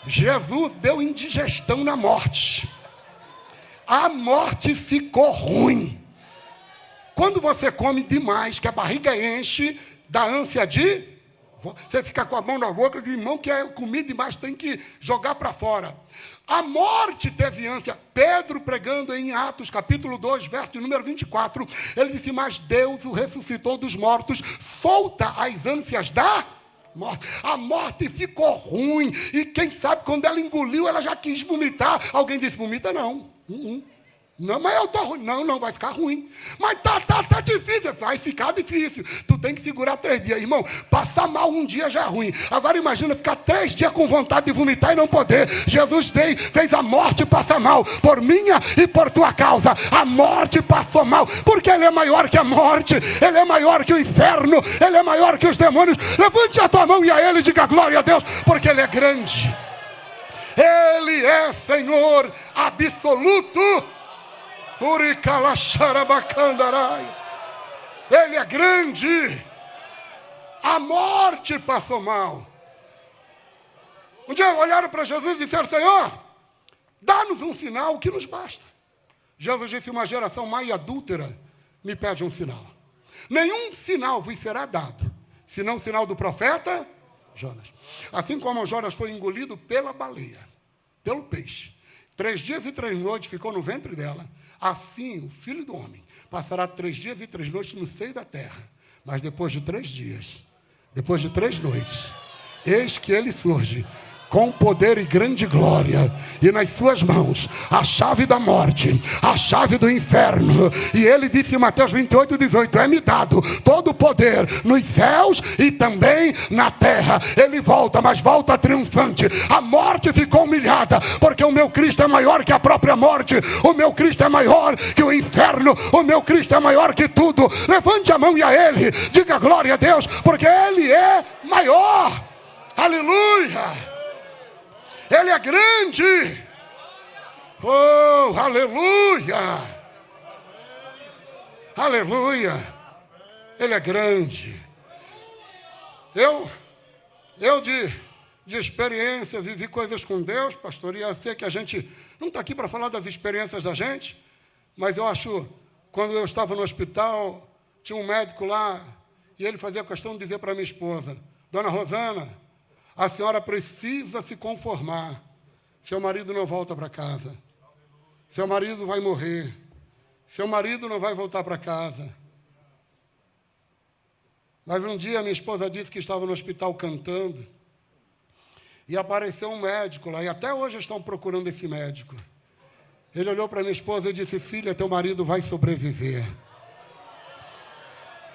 Speaker 4: Jesus deu indigestão na morte. A morte ficou ruim. Quando você come demais, que a barriga enche, dá ânsia de... Você fica com a mão na boca, e irmão que é comida demais, tem que jogar para fora. A morte teve ânsia. Pedro, pregando em Atos, capítulo 2, verso de número 24, ele disse: mas Deus o ressuscitou dos mortos, solta as ânsias da morte. A morte ficou ruim, e quem sabe quando ela engoliu, ela já quis vomitar. Alguém disse: vomita não. Não, mas eu estou ruim. Não, vai ficar ruim. Mas tá difícil. Vai ficar difícil. Tu tem que segurar 3 dias. Irmão, passar mal um dia já é ruim. Agora imagina ficar 3 dias com vontade de vomitar e não poder. Jesus fez a morte passar mal. Por minha e por tua causa. A morte passou mal. Porque Ele é maior que a morte. Ele é maior que o inferno. Ele é maior que os demônios. Levante a tua mão e a Ele diga glória a Deus. Porque Ele é grande. Ele é Senhor absoluto. Ele é grande. A morte passou mal. Um dia olharam para Jesus e disseram: Senhor, dá-nos um sinal que nos basta. Jesus disse: uma geração má e adúltera me pede um sinal. Nenhum sinal vos será dado, senão o sinal do profeta Jonas. Assim como Jonas foi engolido pela baleia, pelo peixe, 3 dias e 3 noites ficou no ventre dela, assim o Filho do Homem passará 3 dias e 3 noites no seio da terra. Mas depois de 3 dias, depois de 3 noites, eis que ele surge com poder e grande glória, e nas suas mãos a chave da morte, a chave do inferno. E ele disse em Mateus 28:18: é-me dado todo o poder nos céus e também na terra. Ele volta, mas volta triunfante. A morte ficou humilhada, porque o meu Cristo é maior que a própria morte, o meu Cristo é maior que o inferno, o meu Cristo é maior que tudo. Levante a mão e a ele diga glória a Deus, porque ele é maior. Aleluia! Ele é grande. Oh, aleluia. Aleluia. Ele é grande. Eu de experiência vivi coisas com Deus, pastor, e eu sei que a gente não está aqui para falar das experiências da gente, mas eu acho, quando eu estava no hospital, tinha um médico lá, e ele fazia questão de dizer para minha esposa: Dona Rosana, a senhora precisa se conformar. Seu marido não volta para casa. Seu marido vai morrer. Seu marido não vai voltar para casa. Mas um dia minha esposa disse que estava no hospital cantando. E apareceu um médico lá. E até hoje estão procurando esse médico. Ele olhou para minha esposa e disse: filha, teu marido vai sobreviver.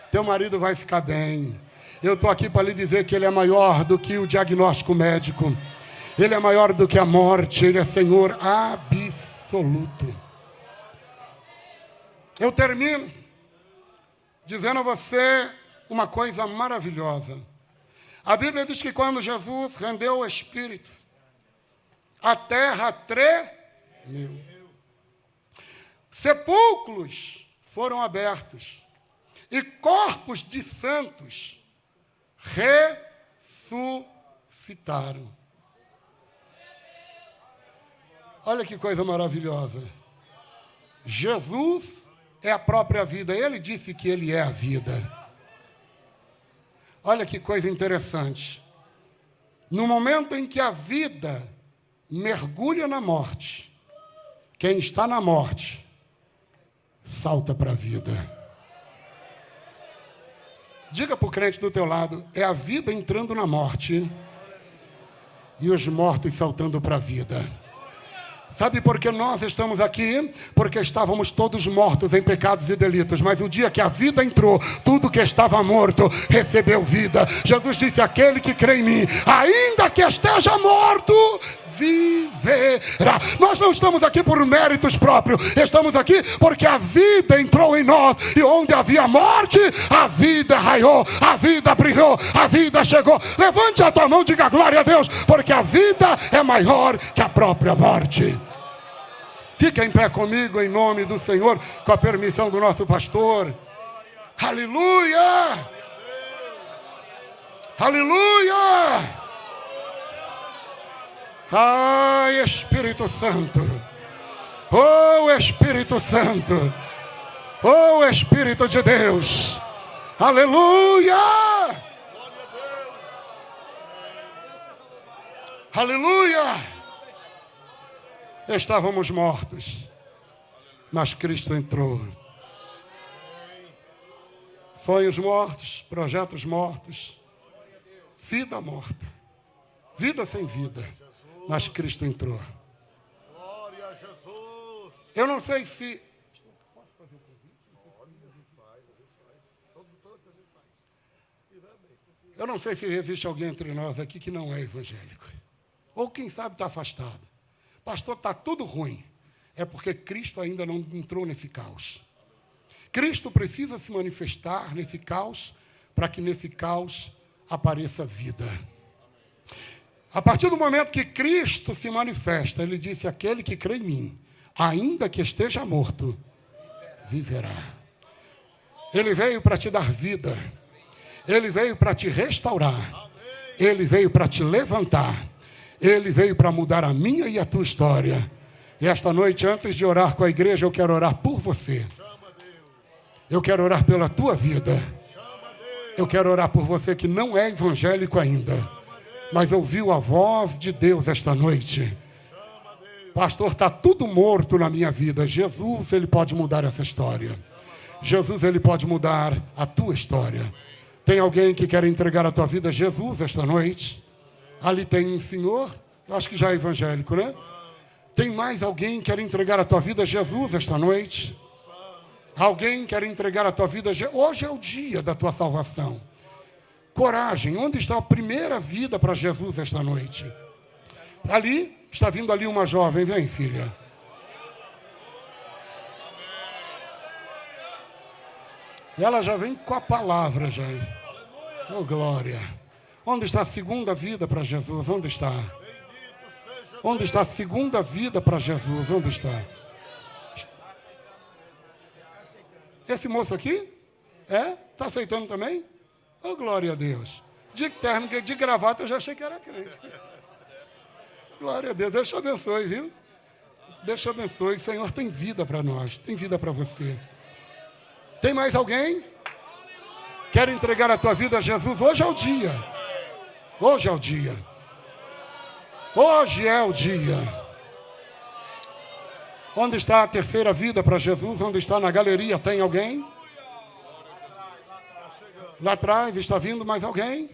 Speaker 4: Teu marido vai ficar bem. Eu estou aqui para lhe dizer que ele é maior do que o diagnóstico médico. Ele é maior do que a morte. Ele é Senhor absoluto. Eu termino dizendo a você uma coisa maravilhosa. A Bíblia diz que quando Jesus rendeu o Espírito, a terra tremeu. Sepulcros foram abertos e corpos de santos ressuscitaram. Olha que coisa maravilhosa. Jesus é a própria vida. Ele disse que ele é a vida. Olha que coisa interessante. No momento em que a vida mergulha na morte, quem está na morte salta para a vida. Diga para o crente do teu lado: é a vida entrando na morte e os mortos saltando para a vida. Sabe por que nós estamos aqui? Porque estávamos todos mortos em pecados e delitos. Mas o dia que a vida entrou, tudo que estava morto recebeu vida. Jesus disse: aquele que crê em mim, ainda que esteja morto, viverá. Nós não estamos aqui por méritos próprios. Estamos aqui porque a vida entrou em nós. E onde havia morte, a vida raiou, a vida brilhou, a vida chegou. Levante a tua mão e diga glória a Deus, porque a vida é maior que a própria morte. Fica em pé comigo em nome do Senhor, com a permissão do nosso pastor. Aleluia! Aleluia! Ai, Espírito Santo! Oh, Espírito Santo! Oh, Espírito de Deus! Aleluia! Aleluia! Estávamos mortos, mas Cristo entrou. Sonhos mortos, projetos mortos, vida morta, vida sem vida, mas Cristo entrou. Eu não sei se... Eu não sei se existe alguém entre nós aqui que não é evangélico. Ou quem sabe está afastado. Pastor, está tudo ruim. É porque Cristo ainda não entrou nesse caos. Cristo precisa se manifestar nesse caos, para que nesse caos apareça vida. A partir do momento que Cristo se manifesta, ele disse: aquele que crê em mim, ainda que esteja morto, viverá. Ele veio para te dar vida. Ele veio para te restaurar. Ele veio para te levantar. Ele veio para mudar a minha e a tua história. E esta noite, antes de orar com a igreja, eu quero orar por você. Eu quero orar pela tua vida. Eu quero orar por você que não é evangélico ainda. mas ouviu a voz de Deus esta noite. Pastor, está tudo morto na minha vida. Jesus, Ele pode mudar essa história. Jesus, Ele pode mudar a tua história. Tem alguém que quer entregar a tua vida a Jesus esta noite? Ali tem um senhor, eu acho que já é evangélico, né? Tem mais alguém que quer entregar a tua vida a Jesus esta noite? Alguém quer entregar a tua vida a Jesus? Hoje é o dia da tua salvação. Coragem, onde está a primeira vida para Jesus esta noite? Ali, está vindo ali uma jovem, vem filha. Ela já vem com a palavra, já. Oh, glória. Onde está a segunda vida para Jesus? Onde está? Onde está a segunda vida para Jesus? Onde está? Esse moço aqui? É? Está aceitando também? Oh, glória a Deus. De terno, de gravata, eu já achei que era crente. Glória a Deus. Deus te abençoe, viu? Deus te abençoe. O Senhor tem vida para nós. Tem vida para você. Tem mais alguém? Quer entregar a tua vida a Jesus? Hoje é o dia. Hoje é o dia. Hoje é o dia. Onde está a terceira vida para Jesus? Onde está na galeria? Tem alguém? Lá atrás, está vindo mais alguém?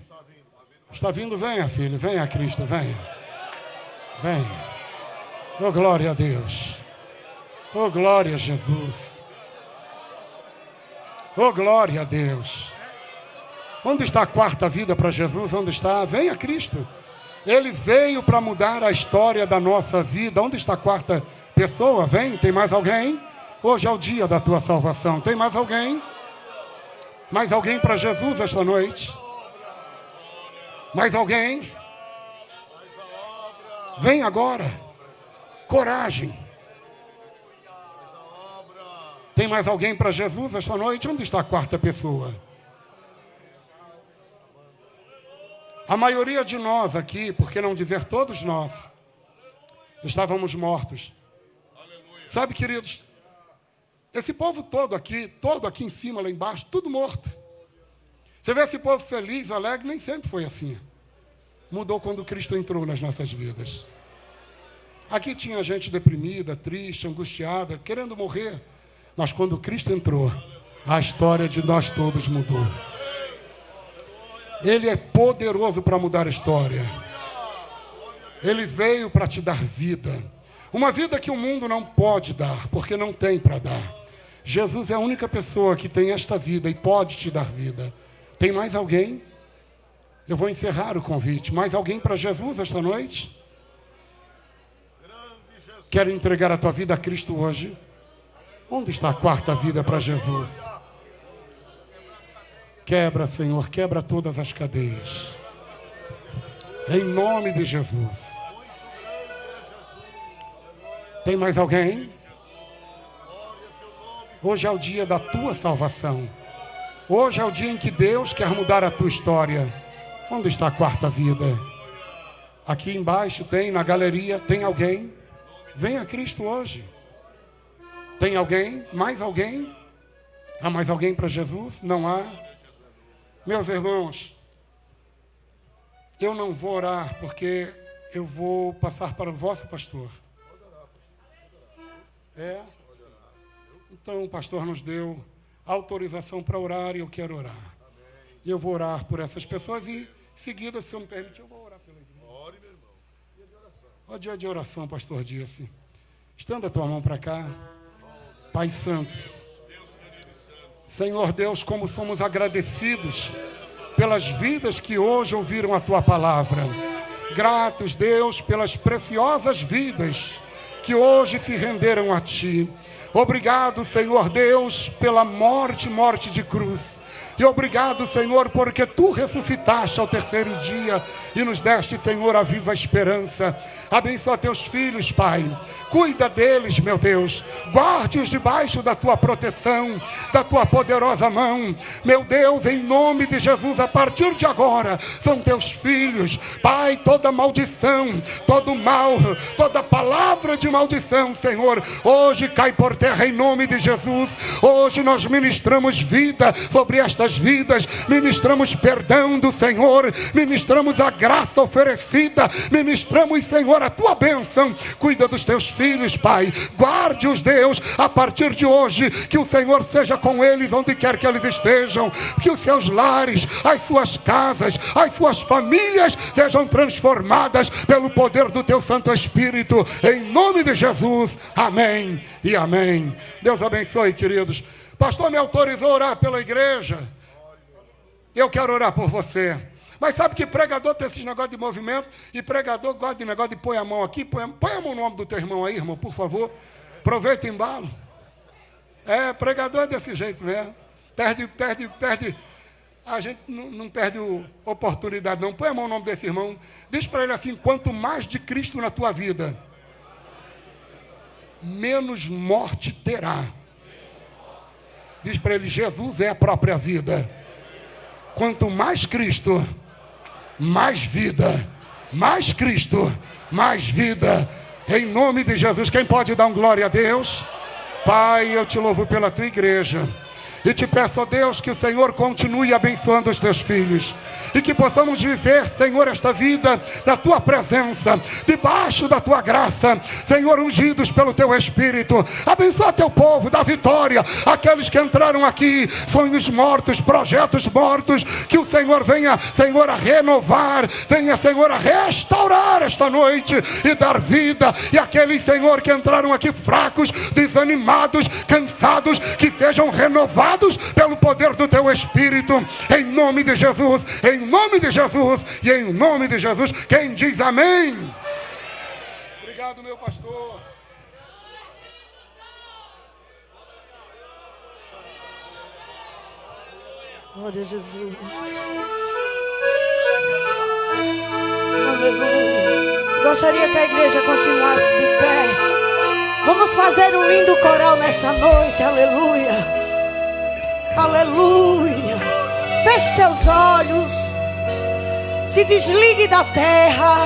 Speaker 4: Está vindo, venha filho, venha Cristo, venha. Venha. Oh glória a Deus. Oh glória a Jesus. Oh glória a Deus. Onde está a quarta vida para Jesus? Onde está? Venha Cristo. Ele veio para mudar a história da nossa vida. Onde está a quarta pessoa? Vem, tem mais alguém? Hoje é o dia da tua salvação. Tem mais alguém? Mais alguém para Jesus esta noite? Mais alguém? Vem agora. Coragem. Tem mais alguém para Jesus esta noite? Onde está a quarta pessoa? A maioria de nós aqui, por que não dizer todos nós, estávamos mortos. Sabe, queridos, esse povo todo aqui em cima, lá embaixo, tudo morto. Você vê esse povo feliz, alegre, nem sempre foi assim. Mudou quando Cristo entrou nas nossas vidas. Aqui tinha gente deprimida, triste, angustiada, querendo morrer. Mas quando Cristo entrou, a história de nós todos mudou. Ele é poderoso para mudar a história. Ele veio para te dar vida. Uma vida que o mundo não pode dar, porque não tem para dar. Jesus é a única pessoa que tem esta vida e pode te dar vida. Tem mais alguém? Eu vou encerrar o convite. Mais alguém para Jesus esta noite? Quer entregar a tua vida a Cristo hoje? Onde está a quarta vida para Jesus? Quebra, Senhor, quebra todas as cadeias. Em nome de Jesus. Tem mais alguém? Hoje é o dia da tua salvação. Hoje é o dia em que Deus quer mudar a tua história. Onde está a quarta vida? Aqui embaixo tem, na galeria, tem alguém? Venha a Cristo hoje. Tem alguém? Mais alguém? Há mais alguém para Jesus? Não há? Meus irmãos, eu não vou orar porque eu vou passar para o vosso pastor. É? Então o pastor nos deu autorização para orar e eu quero orar. E eu vou orar por essas pessoas e, em seguida, se eu me permitir, eu vou orar pela igreja. Ore, meu irmão. Ó, dia de oração, pastor disse. Estenda a tua mão para cá. Pai Santo. Senhor Deus, como somos agradecidos pelas vidas que hoje ouviram a tua palavra. Gratos, Deus, pelas preciosas vidas que hoje se renderam a ti. Obrigado, Senhor Deus, pela morte de cruz. E obrigado, Senhor, porque tu ressuscitaste ao terceiro dia e nos deste, Senhor, a viva esperança. Abençoa teus filhos, Pai. Cuida deles, meu Deus. Guarde-os debaixo da tua proteção, da tua poderosa mão. Meu Deus, em nome de Jesus, a partir de agora, são teus filhos. Pai, toda maldição, todo mal, toda palavra de maldição, Senhor, hoje cai por terra em nome de Jesus. Hoje nós ministramos vida sobre estas suas vidas, ministramos perdão do Senhor, ministramos a graça oferecida, ministramos, Senhor, a tua bênção. Cuida dos teus filhos, Pai, guarde-os, Deus, a partir de hoje, que o Senhor seja com eles onde quer que eles estejam, que os seus lares, as suas casas, as suas famílias sejam transformadas pelo poder do teu Santo Espírito, em nome de Jesus, amém e amém. Deus abençoe, queridos. Pastor me autorizou a orar pela igreja, eu quero orar por você. Mas sabe que pregador tem esse negócio de movimento, e pregador gosta de negócio de põe a mão aqui, põe a mão no ombro do teu irmão aí, irmão, por favor, aproveita o embalo. Pregador é desse jeito mesmo, perde, a gente não perde oportunidade não. Põe a mão no ombro desse irmão, diz para ele assim: quanto mais de Cristo na tua vida, menos morte terá. Diz para ele: Jesus é a própria vida. Quanto mais Cristo, mais vida. Mais Cristo, mais vida. Em nome de Jesus. Quem pode dar um glória a Deus? Pai, eu te louvo pela tua igreja. E te peço, ó Deus, que o Senhor continue abençoando os teus filhos. E que possamos viver, Senhor, esta vida na tua presença, debaixo da tua graça, Senhor, ungidos pelo teu Espírito. Abençoa teu povo, dá vitória àqueles que entraram aqui, sonhos mortos, projetos mortos. Que o Senhor venha, Senhor, a renovar, venha, Senhor, a restaurar esta noite e dar vida. E aqueles, Senhor, que entraram aqui fracos, desanimados, cansados, que sejam renovados pelo poder do teu Espírito, em nome de Jesus, em nome de Jesus e em nome de Jesus. Quem diz amém? Obrigado, meu pastor.
Speaker 5: Glória a Jesus. Aleluia. Gostaria que a igreja continuasse de pé. Vamos fazer um lindo coral nessa noite. Aleluia. Aleluia. Feche seus olhos, se desligue da terra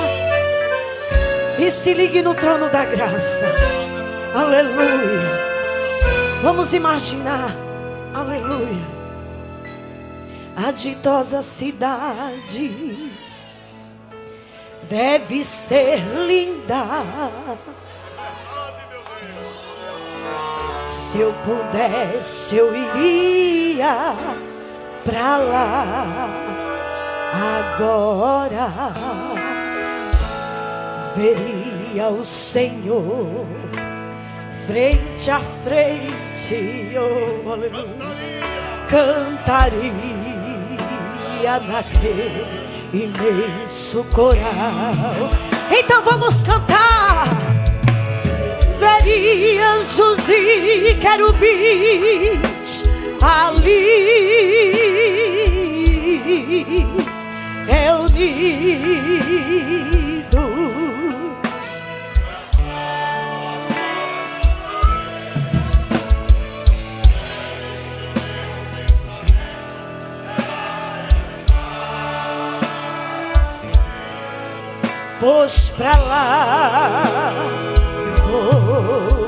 Speaker 5: e se ligue no trono da graça. Aleluia. Vamos imaginar. Aleluia. A ditosa cidade deve ser linda. Se eu pudesse, eu iria pra lá agora. Veria o Senhor frente a frente, oh, aleluia. Cantaria naquele imenso coral. Então vamos cantar. Veria anjos e querubins ali reunidos. Pois pra lá vou.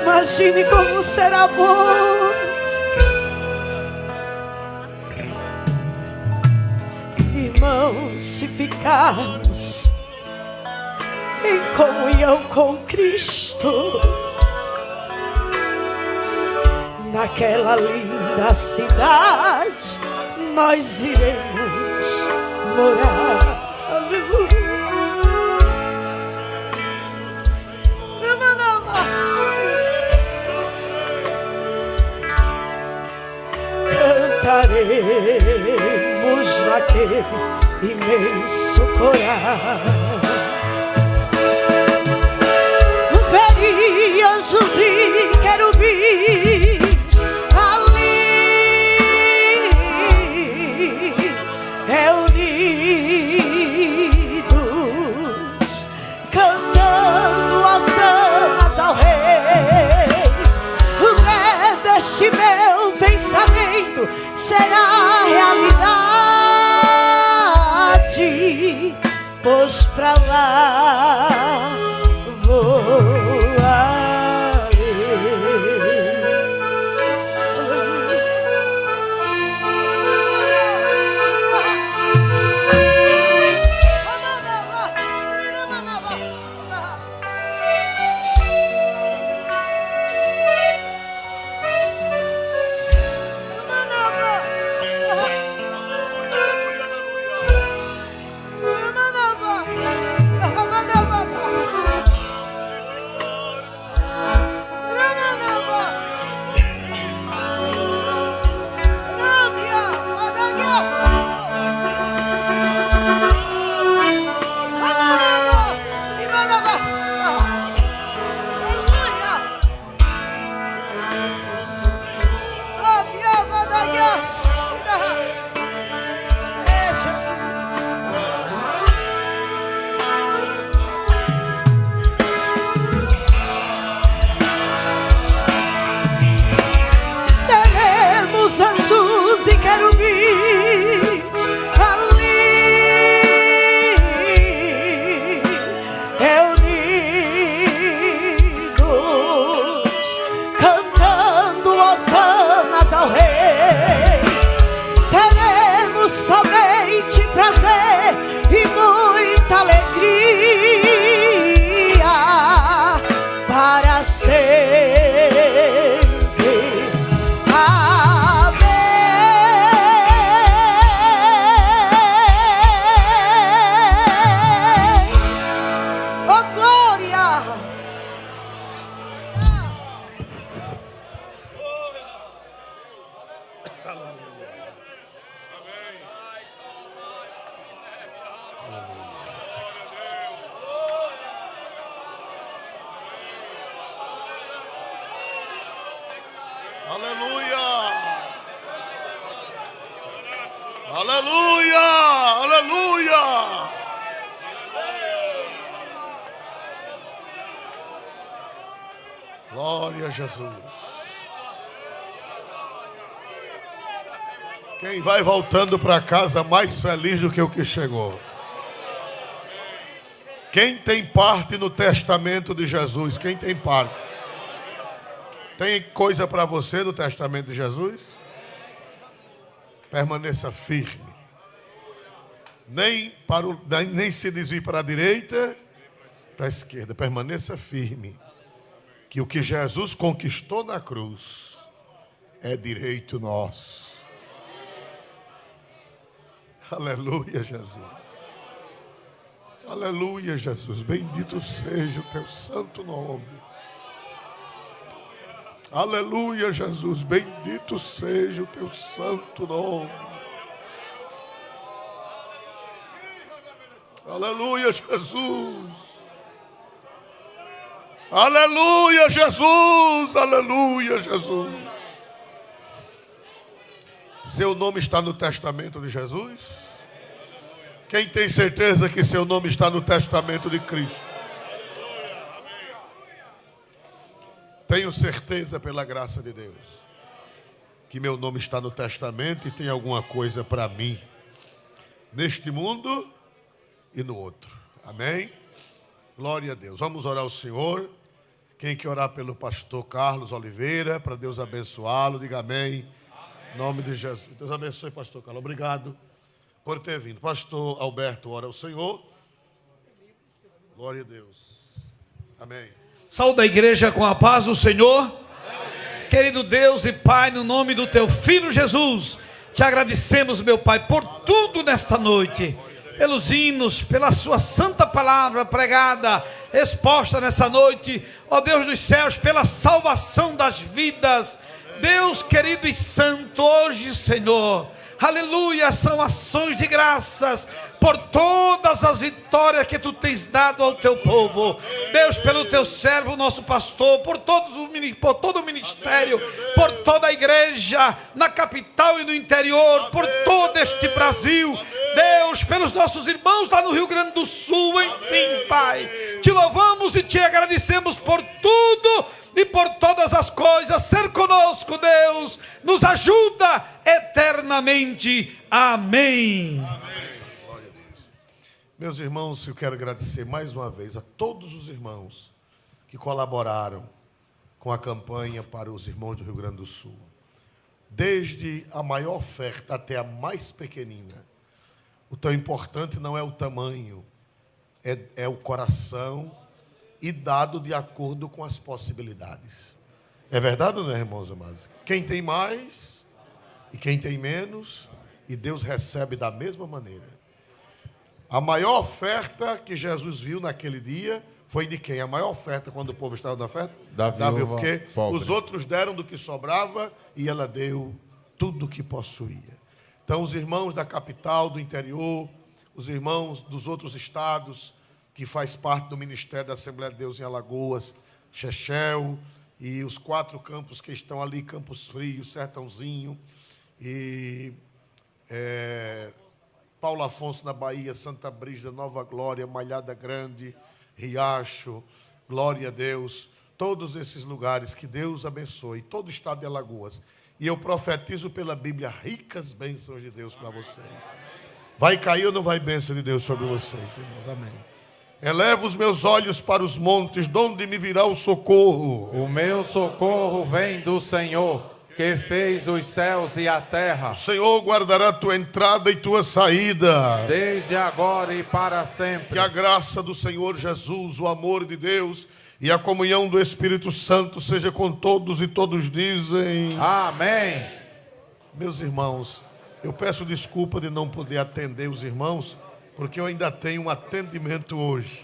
Speaker 5: Imagine como será bom. Irmãos, se ficarmos em comunhão com Cristo, naquela linda cidade nós iremos morar. Aleluia. Cantaremos naquele imenso coral. Veria anjos e querubins ali reunidos, cantando hosanas ao Rei. pra lá voarei. Seremos anjos e querubins ali reunidos, cantando hosanas ao Rei. Teremos somente prazer e muita alegria para sempre. Oh glória!
Speaker 1: Aleluia! Aleluia! Aleluia! Glória a Jesus. Quem vai voltando para casa mais feliz do que o que chegou? Quem tem parte no testamento de Jesus? Quem tem parte? Tem coisa para você no testamento de Jesus? Permaneça firme. Nem se desvie para a direita, para a esquerda. Permaneça firme. Que o que Jesus conquistou na cruz é direito nosso. Aleluia, Jesus. Aleluia, Jesus. Bendito seja o teu santo nome. Aleluia, Jesus. Bendito seja o teu santo nome. Aleluia, Jesus. Aleluia, Jesus. Aleluia, Jesus. Seu nome está no testamento de Jesus? Quem tem certeza que seu nome está no testamento de Cristo? Tenho certeza, pela graça de Deus, que meu nome está no testamento e tem alguma coisa para mim, neste mundo e no outro. Amém? Glória a Deus. Vamos orar ao Senhor. Quem quer orar pelo pastor Carlos Oliveira, para Deus abençoá-lo, diga amém. Em nome de Jesus. Deus abençoe, pastor Carlos. Obrigado por ter vindo. Pastor Alberto, ora ao Senhor. Glória a Deus. Amém.
Speaker 2: Saúde a igreja com a paz do Senhor. Amém. Querido Deus e Pai, no nome do teu Filho Jesus, te agradecemos, meu Pai, por tudo nesta noite, pelos hinos, pela sua santa palavra pregada, exposta nessa noite, ó Deus dos céus, pela salvação das vidas. Deus querido e santo, hoje, Senhor, aleluia, são ações de graças por todas as vitórias que tu tens dado ao teu povo. Deus, pelo teu servo, nosso pastor, por todo o ministério, por toda a igreja, na capital e no interior, por todo este Brasil. Deus, pelos nossos irmãos lá no Rio Grande do Sul, enfim, Pai, te louvamos e te agradecemos por tudo e por todas as coisas. Ser conosco, Deus, nos ajuda eternamente. Amém.
Speaker 1: Amém. Glória a Deus. Meus irmãos, eu quero agradecer mais uma vez a todos os irmãos que colaboraram com a campanha para os irmãos do Rio Grande do Sul. Desde a maior oferta até a mais pequenina. O tão importante não é o tamanho, é o coração e dado de acordo com as possibilidades. É verdade ou não é, irmãos amados? Quem tem mais e quem tem menos, e Deus recebe da mesma maneira. A maior oferta que Jesus viu naquele dia foi de quem? A maior oferta, quando o povo estava na festa?
Speaker 6: Da viúva
Speaker 1: porque
Speaker 6: pobre.
Speaker 1: os outros deram do que sobrava e ela deu tudo o que possuía. Então, os irmãos da capital, do interior, os irmãos dos outros estados, que faz parte do Ministério da Assembleia de Deus em Alagoas, Chechel, e os 4 campos que estão ali, Campos Frios, Sertãozinho, e Paulo Afonso na Bahia, Santa Brígida, Nova Glória, Malhada Grande, Riacho, Glória a Deus, todos esses lugares, que Deus abençoe, todo o estado de Alagoas. E eu profetizo pela Bíblia ricas bênçãos de Deus para vocês. Vai cair ou não vai bênção de Deus sobre vocês, irmãos? Amém. Elevo os meus olhos para os montes, de onde me virá o socorro?
Speaker 6: O meu socorro vem do Senhor, que fez os céus e a terra.
Speaker 1: O Senhor guardará tua entrada e tua saída.
Speaker 6: Desde agora e para
Speaker 1: Que
Speaker 6: sempre.
Speaker 1: a graça do Senhor Jesus, o amor de Deus e a comunhão do Espírito Santo seja com todos, e todos dizem...
Speaker 6: Amém.
Speaker 1: Meus irmãos, eu peço desculpa de não poder atender os irmãos, porque eu ainda tenho um atendimento hoje.